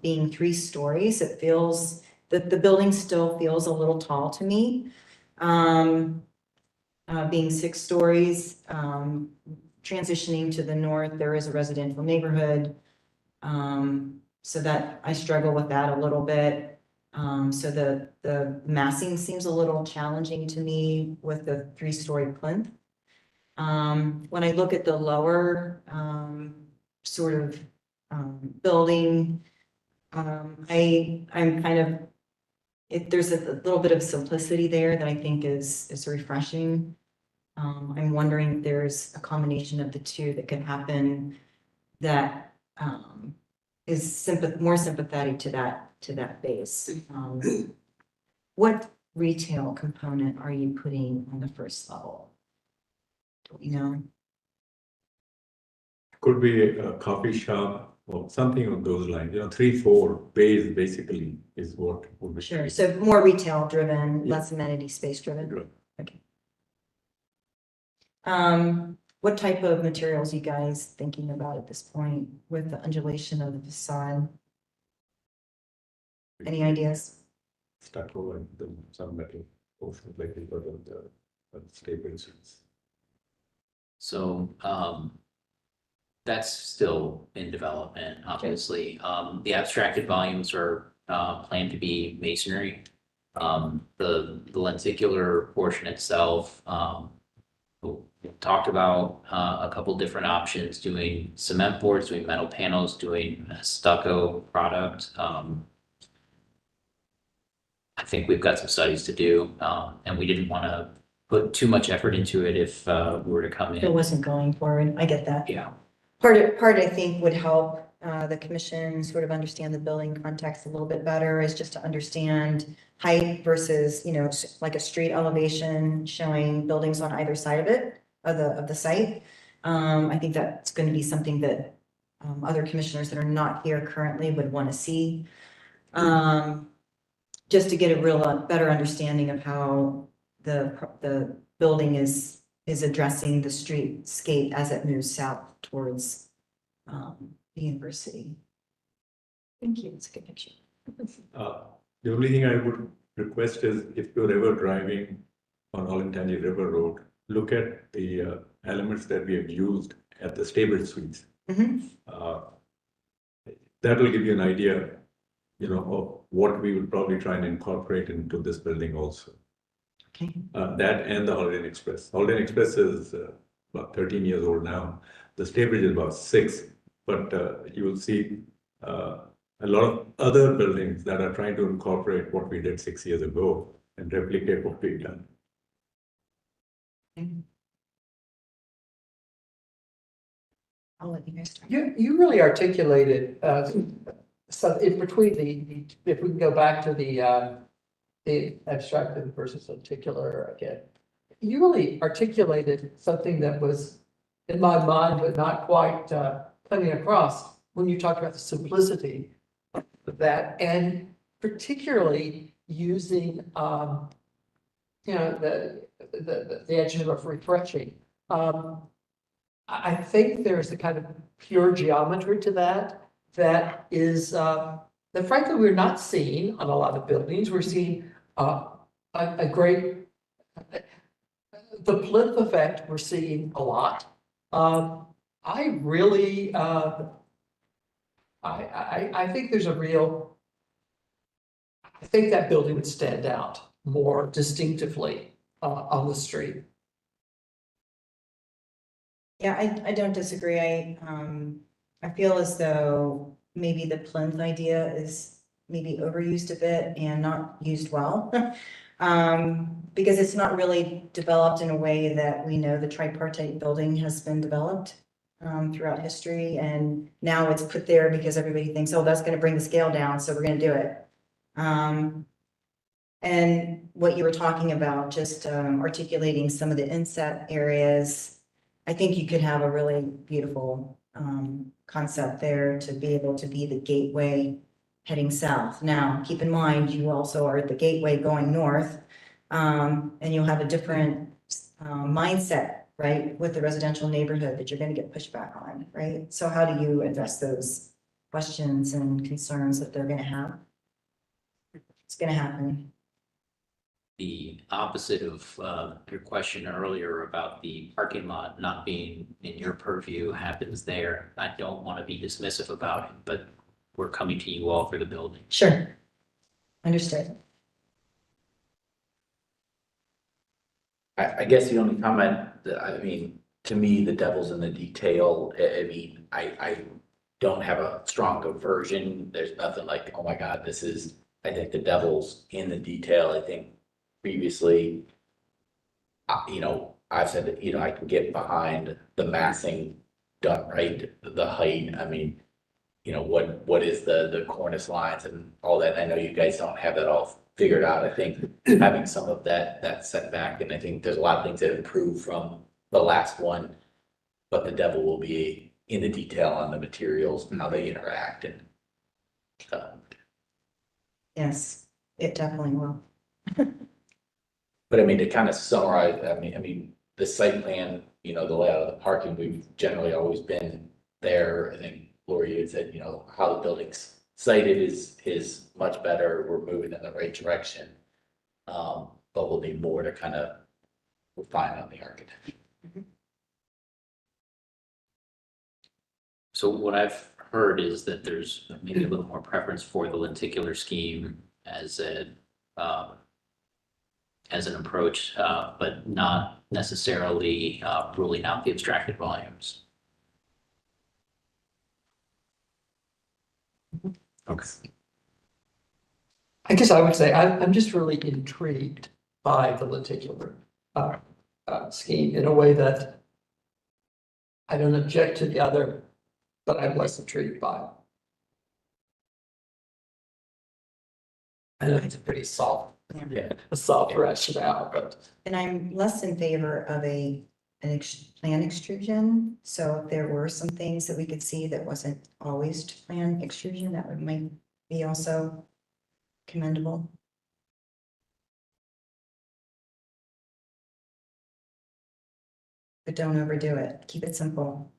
being 3 stories. It feels that the building still feels a little tall to me. Being 6 stories, transitioning to the north, there is a residential neighborhood. So that I struggle with that a little bit. So the massing seems a little challenging to me with the 3-story plinth. When I look at the lower, sort of, building, I'm kind of, there's a little bit of simplicity there that I think is refreshing. I'm wondering if there's a combination of the two that could happen that, is more sympathetic to that base. What retail component are you putting on the first level? Do we know? Could be a coffee shop or something of those lines, 3-4 base basically is what would be. Sure, so more retail driven, less amenity space driven? Right. Okay. What type of materials you guys thinking about at this point with the undulation of the facade? Any ideas? Stucco and then some metal portion like we got on the staples. So, that's still in development, obviously. The abstracted volumes are, planned to be masonry. The lenticular portion itself, we talked about, a couple different options, doing cement boards, doing metal panels, doing a stucco product. I think we've got some studies to do, and we didn't want to put too much effort into it if, we were to come It in. wasn't going forward, I get that. Yeah. Part I think would help the commission sort of understand the building context a little bit better is just to understand height versus, like a street elevation showing buildings on either side of it, of the site. I think that's going to be something that other commissioners that are not here currently would want to see. Just to get a real better understanding of how the building is addressing the streetscape as it moves south towards the university. Thank you, it's a good picture. The only thing I would request is if you're ever driving on Olentangy River Road, look at the elements that we have used at the stable suites. That will give you an idea, of what we will probably try and incorporate into this building also. Okay. That and the Holiday Inn Express. Holiday Inn Express is about 13 years old now. The Staybridge is about 6, but you will see a lot of other buildings that are trying to incorporate what we did 6 years ago and replicate what we've done. I'll let you guys start. You really articulated, so in between if we can go back to the abstracted versus articular again, you really articulated something that was in my mind, but not quite coming across when you talked about the simplicity of that, and particularly using, the adjective of refreshing. I think there's a kind of pure geometry to that is, that frankly, we're not seeing on a lot of buildings. We're seeing a great, the plinth effect we're seeing a lot. I really, I think there's a real, I think that building would stand out more distinctively on the street. Yeah, I don't disagree. I feel as though maybe the plinth idea is maybe overused a bit and not used well. Because it's not really developed in a way that we know the tripartite building has been developed throughout history. And now it's put there because everybody thinks, oh, that's going to bring the scale down, so we're going to do it. And what you were talking about, just articulating some of the inset areas, I think you could have a really beautiful concept there to be able to be the gateway heading south. Now, keep in mind, you also are at the gateway going north, and you'll have a different mindset, right, with the residential neighborhood that you're going to get pushback on, right? So how do you address those questions and concerns that they're going to have? It's going to happen. The opposite of your question earlier about the parking lot not being in your purview happens there. I don't want to be dismissive about it, but we're coming to you all for the building. Sure. Understood. I guess the only comment, I mean, to me, the devil's in the detail. I mean, I don't have a strong aversion. There's nothing like, oh my God, this is, I think the devil's in the detail. I think previously, you know, I've said that, you know, I can get behind the massing done right, the height. I mean, you know, what is the cornice lines and all that. I know you guys don't have that all figured out. I think having some of that setback, and I think there's a lot of things that improve from the last one, but the devil will be in the detail on the materials and how they interact and Yes, it definitely will. but I mean, to kind of summarize, I mean, the site plan, you know, the layout of the parking, we've generally always been there. I think Lori had said, you know, how the building's sited is much better. We're moving in the right direction. But we'll need more to kind of refine on the architecture. So what I've heard is that there's maybe a little more preference for the lenticular scheme as an approach, but not necessarily ruling out the abstracted volumes. Okay. I guess I would say I'm just really intrigued by the lenticular scheme in a way that I don't object to the other, but I'm less intrigued by it. I know it's a pretty soft, a soft rationale, but. And I'm less in favor of plan extrusion. So if there were some things that we could see that wasn't always to plan extrusion, that might be also commendable. But don't overdo it. Keep it simple.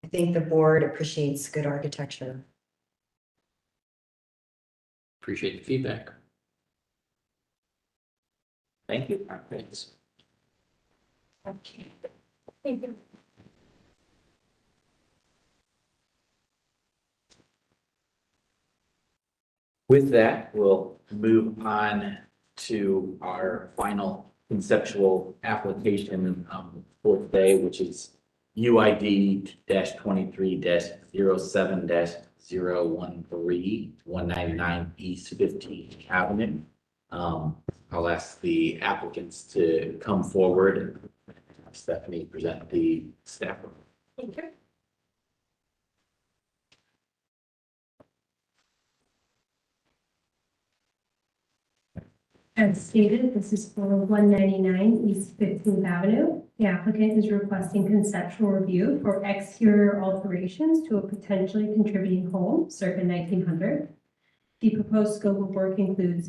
I think the board appreciates good architecture. Appreciate the feedback. Thank you. Thanks. Okay. Thank you. With that, we'll move on to our final conceptual application for today, which is UID 23-07-013, 199 East 15th Avenue. I'll ask the applicants to come forward and Stephanie present the staff report. Thank you. As stated, this is for 199 East 15th Avenue. The applicant is requesting conceptual review for exterior alterations to a potentially contributing home circa 1900. The proposed scope of work includes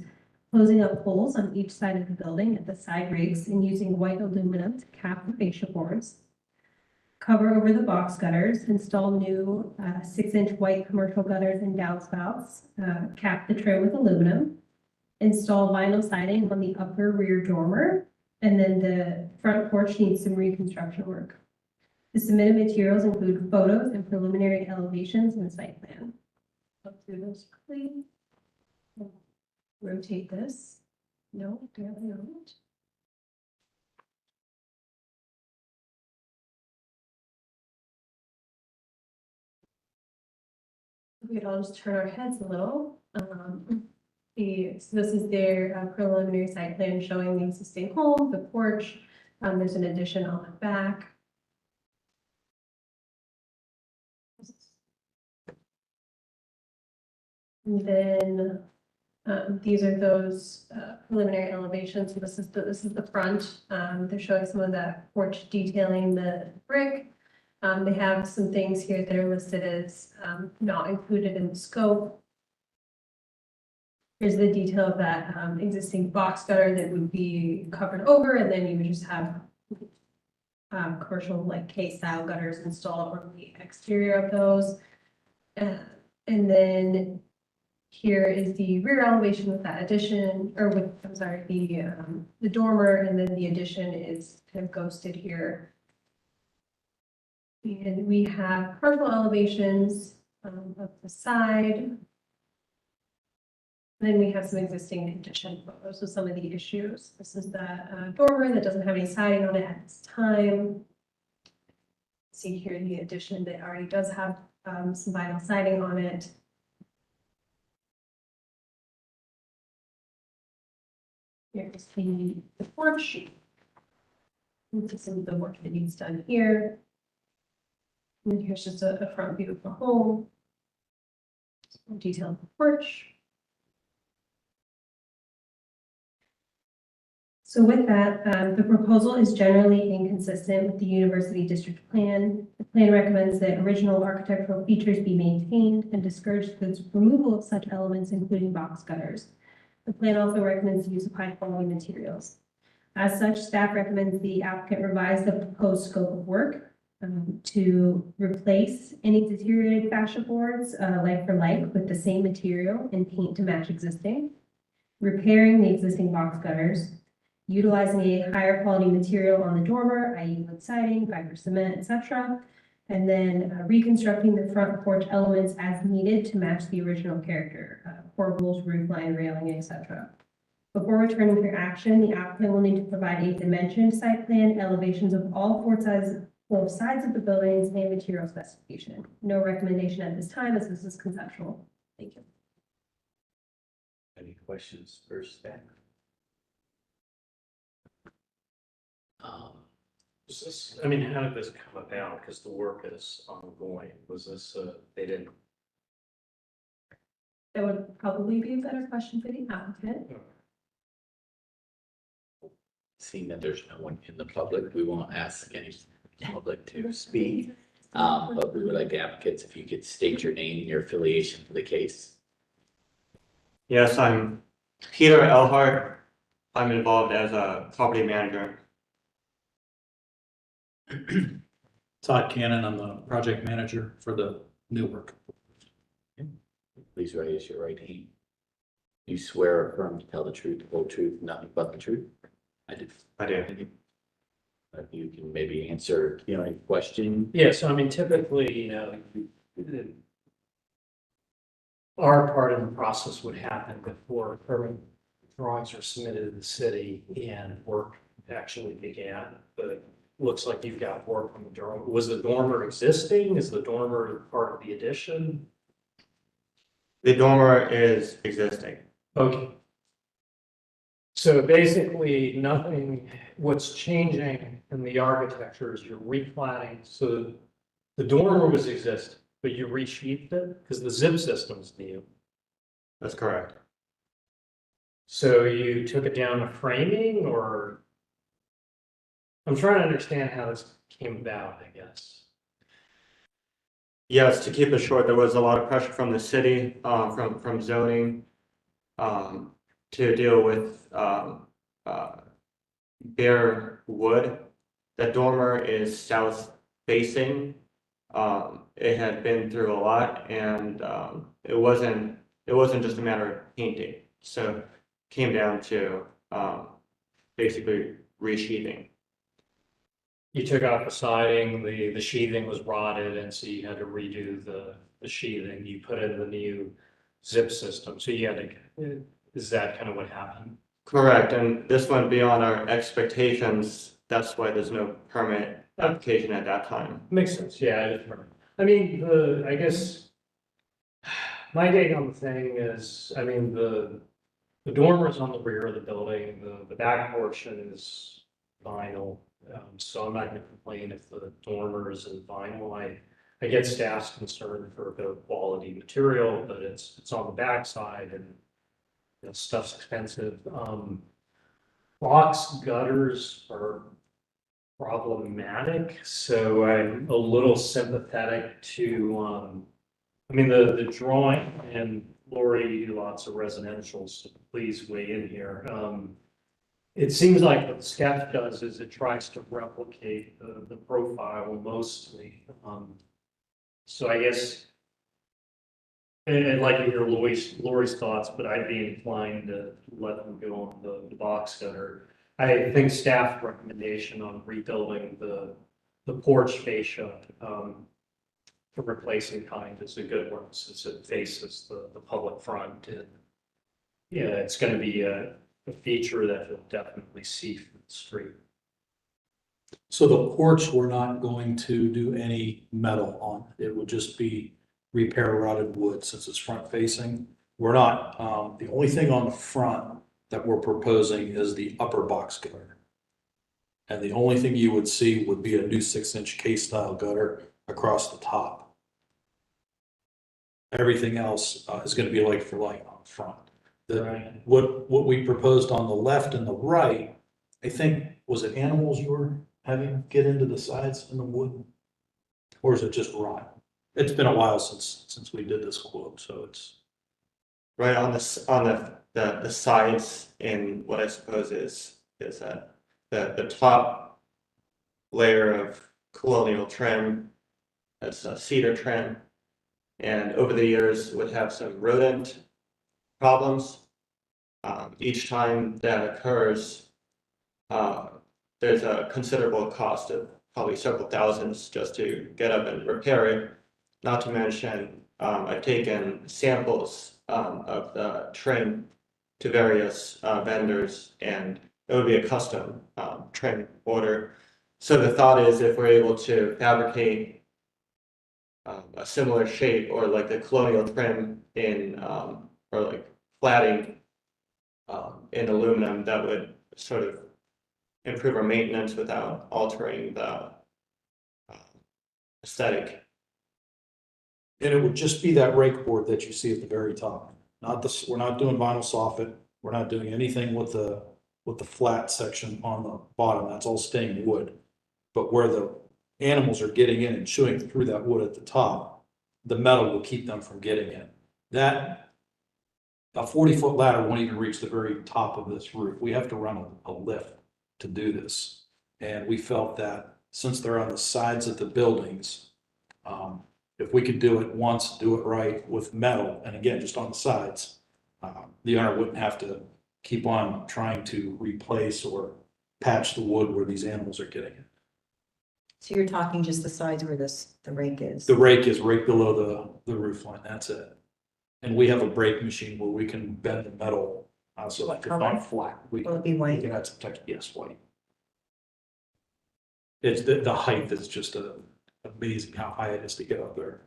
closing up holes on each side of the building at the side rigs and using white aluminum to cap the fascia boards. Cover over the box gutters, install new 6-inch white commercial gutters and downspouts, cap the trim with aluminum, install vinyl siding on the upper rear dormer, and then the front porch needs some reconstruction work. The submitted materials include photos and preliminary elevations in the site plan. Go through those quickly. Rotate this. No, apparently not. We'd all just turn our heads a little. So this is their preliminary site plan showing the existing home, the porch. There's an addition on the back. And then these are those preliminary elevations. So this is the front. They're showing some of that porch detailing, the brick. They have some things here that are listed as not included in the scope. Here's the detail of that existing box gutter that would be covered over, and then you would just have commercial like K-style gutters installed on the exterior of those. And then here is the rear elevation with that addition, or with, I'm sorry, the dormer, and then the addition is kind of ghosted here. And we have partial elevations of the side. Then we have some existing condition photos of some of the issues. This is the dormer that doesn't have any siding on it at this time. See here the addition that already does have some vinyl siding on it. Here's the porch. This is some of the work that needs done here. And here's just a front view of the home. Some detail of the porch. So with that, the proposal is generally inconsistent with the university district plan. The plan recommends that original architectural features be maintained and discourage the removal of such elements, including box gutters. The plan also recommends the use of high-quality materials. As such, staff recommends the applicant revise the proposed scope of work to replace any deteriorated fascia boards like for like with the same material and paint to match existing, repairing the existing box gutters, utilizing a higher quality material on the dormer, i.e. wood siding, fiber cement, etc., and then reconstructing the front porch elements as needed to match the original character, corbels, roof line, railing, etc. Before returning for action, the applicant will need to provide a dimensioned site plan, elevations of all both sides of the buildings, and material specification. No recommendation at this time, as this is conceptual. Thank you. Any questions for staff? Was this, I mean, how did this come about? Because the work is ongoing. Was this, they didn't? That would probably be a better question for the applicant. Seeing that there's no one in the public, we won't ask any public to speak. But we would like the applicants, if you could state your name and your affiliation for the case. Yes, I'm Peter Elhart. I'm involved as a property manager. Todd Cannon, I'm the project manager for the new work. Please raise your right hand. You swear or affirm to tell the truth, the whole truth, nothing but the truth? I do. I do. If you can maybe answer, any question. Yeah, so I mean, typically, our part of the process would happen before permit drawings are submitted to the city and work actually began. But looks like you've got work on the dormer. Was the dormer existing? Is the dormer part of the addition? The dormer is existing. Okay. So basically, nothing, what's changing in the architecture is you're replanning. So the dormer was existing, but you resheathed it because the zip system's new. That's correct. So you took it down to framing, or? I'm trying to understand how this came about, I guess. Yes, to keep it short, there was a lot of pressure from the city, from zoning, to deal with bare wood. The dormer is south facing. It had been through a lot, and it wasn't just a matter of painting. So it came down to basically resheathing. You took out the siding, the sheathing was rotted, and so you had to redo the sheathing. You put in the new zip system. So you had to, is that kind of what happened? Correct, and this went beyond our expectations. That's why there's no permit application at that time. Makes sense, yeah, I just remember. I mean, I guess my take on the thing is, I mean, the dormer is on the rear of the building, the back portion is vinyl. So I'm not gonna complain if the dormer is in vinyl. I get staff's concern for a bit of quality material, but it's on the backside and stuff's expensive. Box gutters are problematic, so I'm a little sympathetic to, I mean, the drawing, and Lori, you do lots of residential, so please weigh in here. It seems like what the sketch does is it tries to replicate the profile mostly. So I guess, and I'd like to hear Lori's thoughts, but I'd be inclined to let them go on the box gutter. I think staff recommendation on rebuilding the porch fascia the replacing kind is a good one, since it faces the public front and yeah, it's gonna be a feature that you'll definitely see from the street. So the porch, we're not going to do any metal on. It would just be repair rotted wood since it's front facing. We're not, the only thing on the front that we're proposing is the upper box gutter. And the only thing you would see would be a new 6-inch K-style gutter across the top. Everything else is gonna be like for like on the front. What we proposed on the left and the right, I think, was it animals you were having get into the sides in the wood? Or is it just rot? It's been a while since we did this quote, so it's. Right on the sides in what I suppose is the top layer of colonial trim. That's a cedar trim. And over the years would have some rodent problems. Each time that occurs, there's a considerable cost of probably several thousands just to get up and repair it. Not to mention, I've taken samples of the trim to various vendors, and it would be a custom trim order. So the thought is, if we're able to fabricate a similar shape or like the colonial trim in or like cladding in aluminum, that would sort of improve our maintenance without altering the aesthetic. And it would just be that rake board that you see at the very top. Not this, we're not doing vinyl soffit. We're not doing anything with the flat section on the bottom. That's all staying wood. But where the animals are getting in and chewing through that wood at the top, the metal will keep them from getting in. That, a 40-foot ladder won't even reach the very top of this roof. We have to run a lift to do this. And we felt that since they're on the sides of the buildings, if we could do it once, do it right with metal, and again, just on the sides, the owner wouldn't have to keep on trying to replace or patch the wood where these animals are getting it. So you're talking just the sides where the rake is? The rake is right below the roof line, that's it. And we have a brake machine where we can bend the metal, so like it's not flat. Will it be white? We can add some texture, yes, white. It's the height is just amazing how high it is to get up there.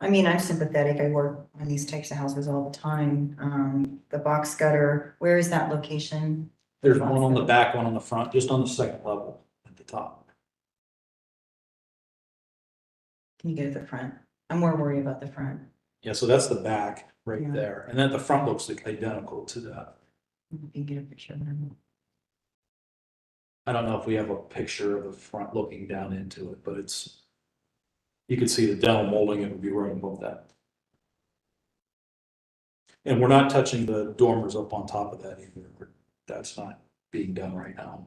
I mean, I'm sympathetic. I work on these types of houses all the time. The box gutter, where is that location? There's one on the back, one on the front, just on the second level at the top. Can you go to the front? I'm more worried about the front. Yeah, so that's the back right Yeah. there. And then the front looks identical to that. If you can get a picture of them. I don't know if we have a picture of the front looking down into it, but it's, you can see the dental molding, it would be right above that. And we're not touching the dormers up on top of that either. That's not being done right now.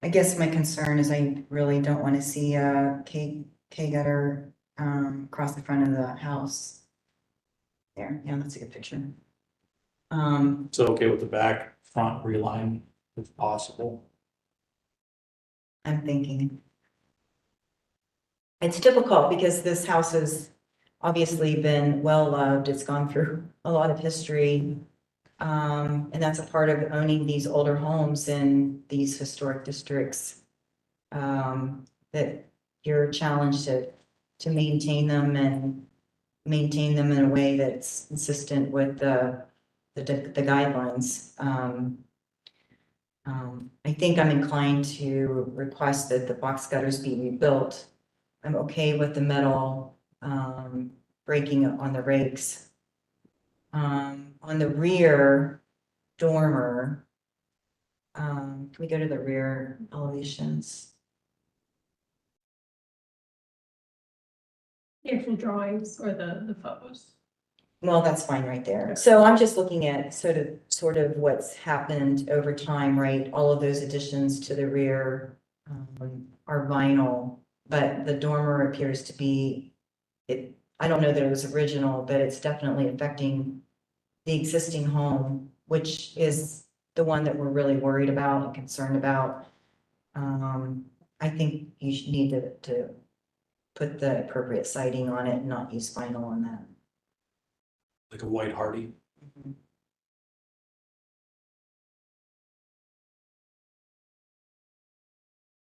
I guess my concern is I really don't want to see a K gutter across the front of the house. There, yeah, that's a good picture. So okay with the back, front reline if possible. I'm thinking. It's difficult because this house has obviously been well loved. It's gone through a lot of history. And that's a part of owning these older homes in these historic districts. That you're challenged to maintain them and maintain them in a way that's consistent with the guidelines. I think I'm inclined to request that the box gutters be rebuilt. I'm okay with the metal breaking on the rakes. On the rear dormer, can we go to the rear elevations? The actual drawings or the photos? Well, that's fine right there. So I'm just looking at sort of what's happened over time, right? All of those additions to the rear are vinyl, but the dormer appears to be, I don't know that it was original, but it's definitely affecting the existing home, which is the one that we're really worried about and concerned about. I think you should need to put the appropriate siding on it and not use vinyl on that. Like a white hardy.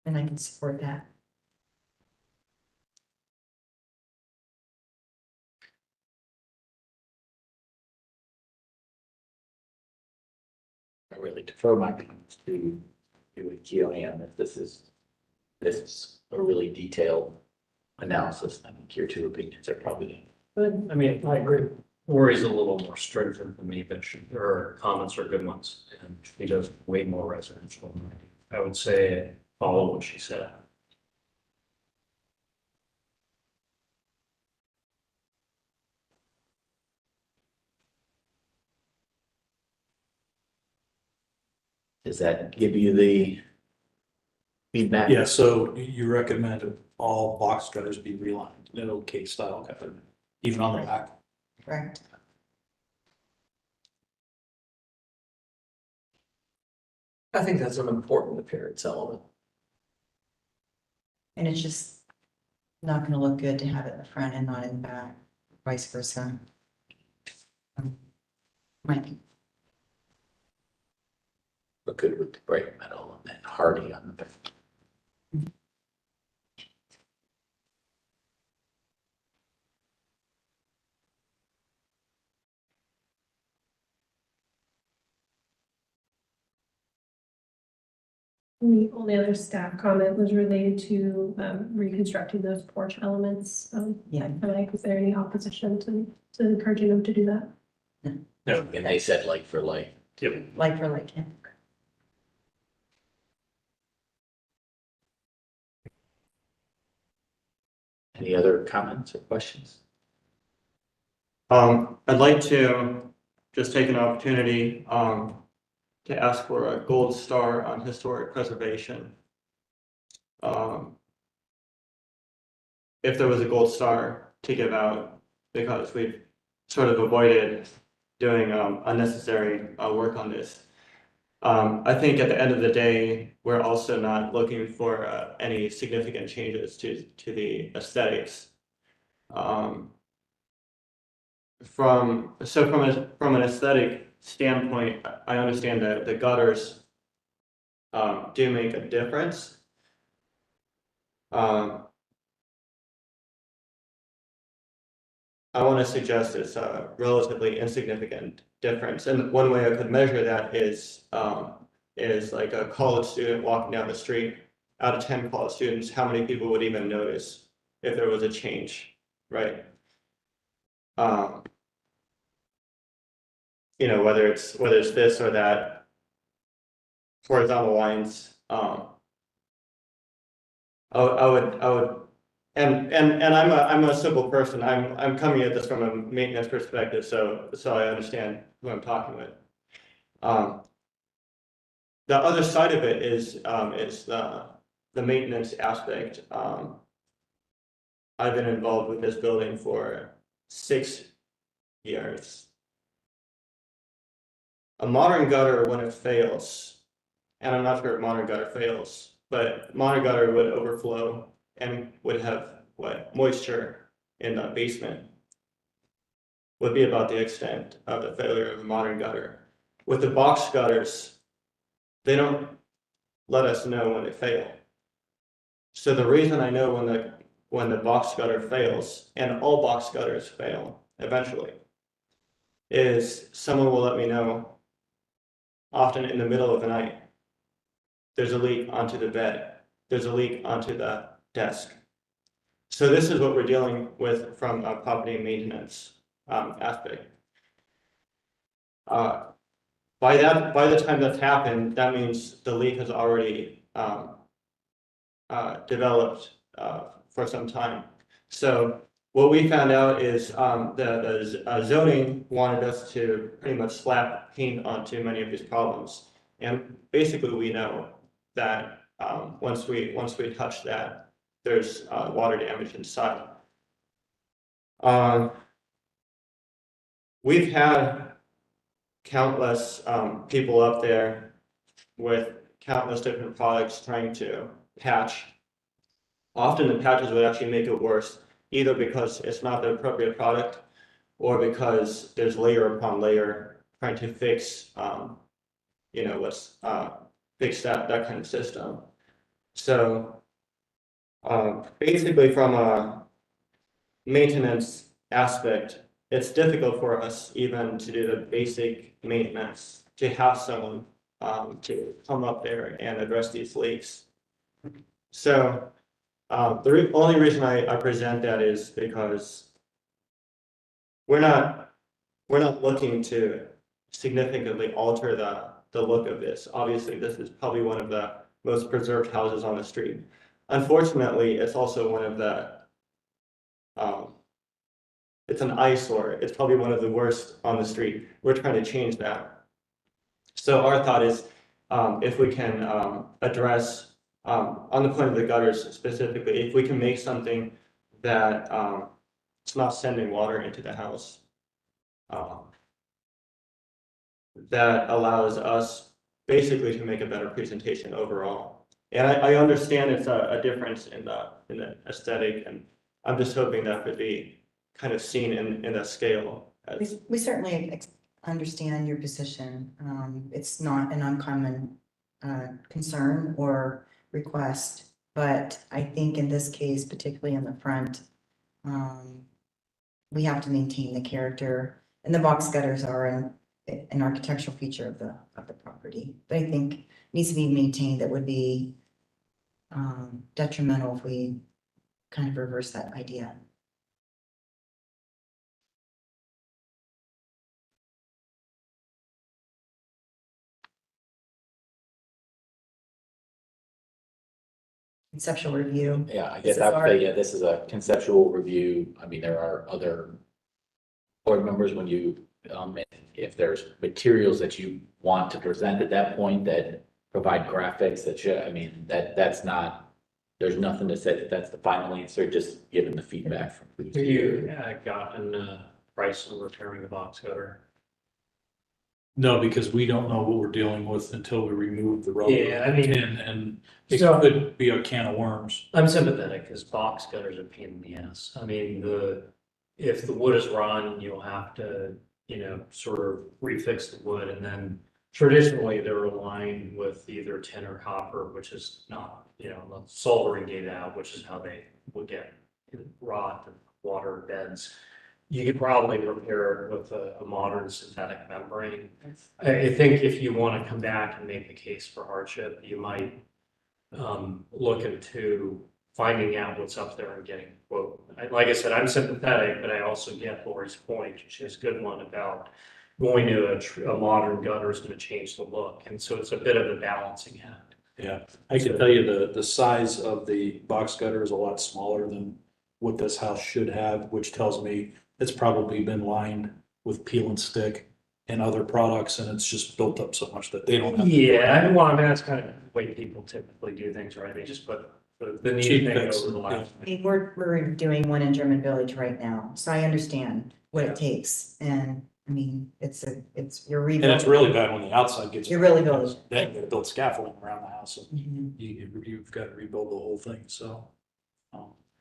And I can support that. I really defer my comments to you and Keohane, if this is a really detailed analysis. I think your two opinions are probably. But, I mean, I agree. Lori's a little more stringent than me, but her comments are good ones, and she does way more residential than I do. I would say follow what she said. Does that give you the feedback? Yeah, so you recommend all box cutters be relined, no case style cutter, even on the back? Correct. I think that's an important appearance element. And it's just not gonna look good to have it in the front and not in the back, vice versa. Right. Look good with the bright metal and then hardy on the back. The only other staff comment was related to reconstructing those porch elements. Yeah. Is there any opposition to encouraging them to do that? No. And they said like for like. Yep. Like for like, yeah. Any other comments or questions? I'd like to just take an opportunity, to ask for a gold star on historic preservation. If there was a gold star to give out, because we've sort of avoided doing, unnecessary, work on this. I think at the end of the day, we're also not looking for, any significant changes to the aesthetics. From an aesthetic standpoint, I understand that the gutters do make a difference. I want to suggest it's a relatively insignificant difference, and one way I could measure that is like a college student walking down the street. Out of 10 college students, how many people would even notice if there was a change, right? You know, whether it's this or that horizontal lines, I would, and I'm a simple person. I'm coming at this from a maintenance perspective, so I understand who I'm talking with. The other side of it is the maintenance aspect. I've been involved with this building for 6 years. A modern gutter, when it fails, and I'm not sure if modern gutter fails, but modern gutter would overflow and would have moisture in the basement, would be about the extent of the failure of a modern gutter. With the box gutters, they don't let us know when they fail. So the reason I know when the box gutter fails, and all box gutters fail eventually, is someone will let me know, often in the middle of the night. There's a leak onto the bed. There's a leak onto the desk. So this is what we're dealing with from a property maintenance aspect. By the time that's happened, that means the leak has already developed for some time. So what we found out is the zoning wanted us to pretty much slap paint onto many of these problems. And basically we know that once we touch that, there's water damage inside. We've had countless people up there with countless different products trying to patch often the patches would actually make it worse, either because it's not the appropriate product or because there's layer upon layer trying to fix, fix that kind of system. So basically from a maintenance aspect, it's difficult for us even to do the basic maintenance, to have someone to come up there and address these leaks. So the only reason I present that is because we're not looking to significantly alter the look of this. Obviously, this is probably one of the most preserved houses on the street. Unfortunately, it's also one of the it's an eyesore. It's probably one of the worst on the street. We're trying to change that. So our thought is, if we can address on the point of the gutters specifically, if we can make something that it's not sending water into the house, that allows us basically to make a better presentation overall. And I understand it's a difference in the aesthetic, and I'm just hoping that could be kind of seen in a scale. We certainly understand your position. It's not an uncommon concern or request, but I think in this case, particularly in the front, we have to maintain the character, and the box gutters are an architectural feature of the property. But I think it needs to be maintained. That would be detrimental if we kind of reverse that idea. Conceptual review. Yeah, I This guess is I would our- say, yeah, this is a conceptual review. I mean, there are other board members, when you, if there's materials that you want to present at that point that provide graphics that should, I mean, that's not, there's nothing to say that that's the final answer, just given the feedback from. Have you gotten a price on repairing the box gutter? No, because we don't know what we're dealing with until we remove the rubber. Yeah, I mean- And it So- could be a can of worms. I'm sympathetic because box gutters are a pain in the ass. I mean, if the wood is rotten, you'll have to, sort of refix the wood, and then traditionally they're aligned with either tin or copper, which is not, soldering it out, which is how they would get rot and water beds. You could probably repair it with a modern synthetic membrane. I think if you want to come back and make the case for hardship, you might look into finding out what's up there and getting a quote. Like I said, I'm sympathetic, but I also get Lori's point. She has a good one about going to a modern gutter is going to change the look. And so it's a bit of a balancing act. Yeah, I can tell you the size of the box gutter is a lot smaller than what this house should have, which tells me it's probably been lined with peel and stick and other products, and it's just built up so much that they don't have. Yeah, I mean, that's kind of the way people typically do things, right? They just put the neat Cheap thing fix, over the last. I mean, we're doing one in German Village right now, so I understand what it takes. And I mean, you're And rebuilding. it's really bad when the outside gets. You're really building. Then you gotta build scaffolding around the house, and Mhm. you've got to rebuild the whole thing, so.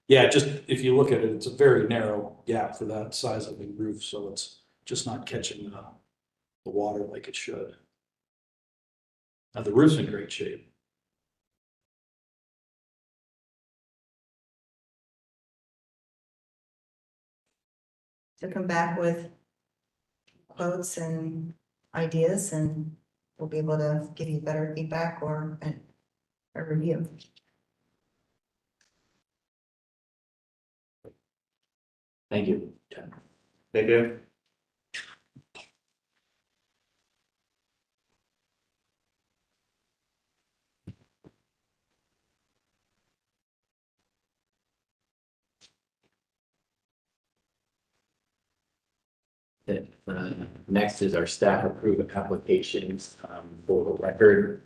Yeah, just, if you look at it, it's a very narrow gap for that size of a roof, so it's just not catching the water like it should. Now, the roof's in great shape. So come back with quotes and ideas, and we'll be able to give you better feedback or a review. Thank you. Thank you. Next is our staff approved applications for the record.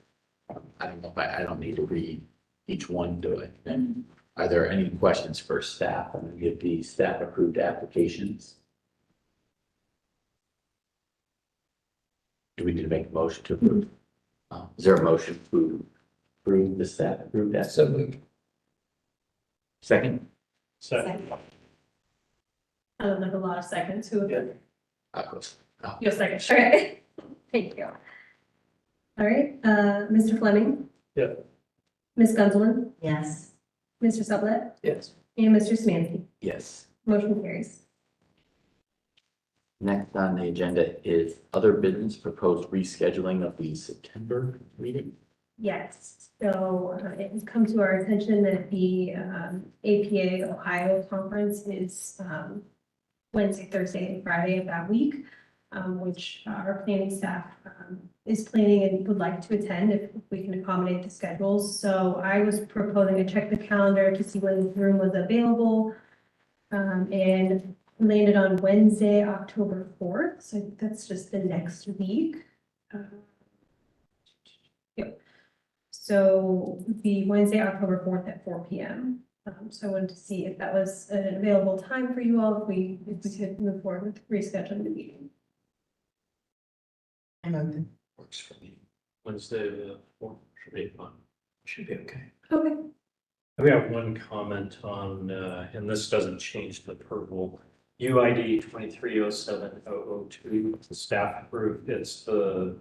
I don't know if I don't need to read each one, do it. And are there any questions for staff? I'm gonna give the staff approved applications. Do we need to make a motion to approve? Is there a motion to approve the staff approved? So moved. Second? I don't like a lot of seconds. Who would go? Aquas. You'll second. Okay. Thank you. All right, Mr. Fleming? Yeah. Ms. Gunzelman? Yes. Mr. Sublette? Yes. And Mr. Smansky? Yes. Motion carries. Next on the agenda is other business, proposed rescheduling of the September meeting. Yes, so it has come to our attention that the APA Ohio conference is Wednesday, Thursday, and Friday of that week, which our planning staff is planning and would like to attend if we can accommodate the schedules. So I was proposing to check the calendar to see when the room was available, and landed on Wednesday, October 4th. So that's just the next week. Yep. So the Wednesday, October 4th at 4 p.m. So I wanted to see if that was an available time for you all, if we could move forward with rescheduling the meeting. I'm open. Works for me. Wednesday, the fourth should be fun. Should be okay. Okay. We have one comment on, and this doesn't change the purple, UID 2307-002, the staff approved, it's the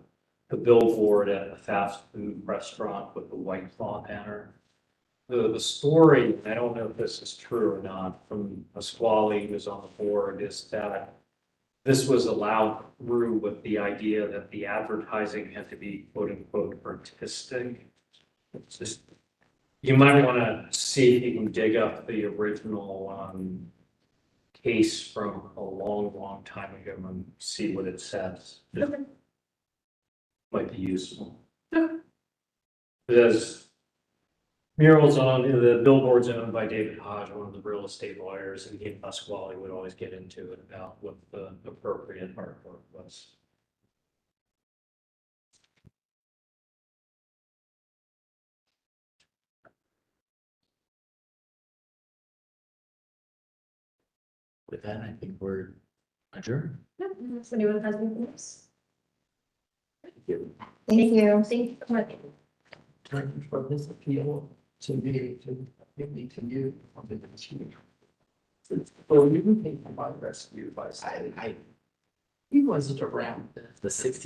billboard at the fast food restaurant with the white claw banner. The story, I don't know if this is true or not, from Pasquale, who's on the board, is that this was allowed through with the idea that the advertising had to be quote unquote artistic. It's just, you might want to see if you can dig up the original case from a long, long time ago and see what it says. It Okay. might be useful. Okay. There's murals on the billboards owned by David Hodge, one of the real estate lawyers, and he and Pasquale would always get into it about what the appropriate artwork was. With that, I think we're adjourned. Yep. Unless anyone has anything else. Thank you. Thank you. Thank you so much. Turn from this appeal to me, to you, on the chief. Well, you can take my rescue by saying, he wasn't around. The 16th.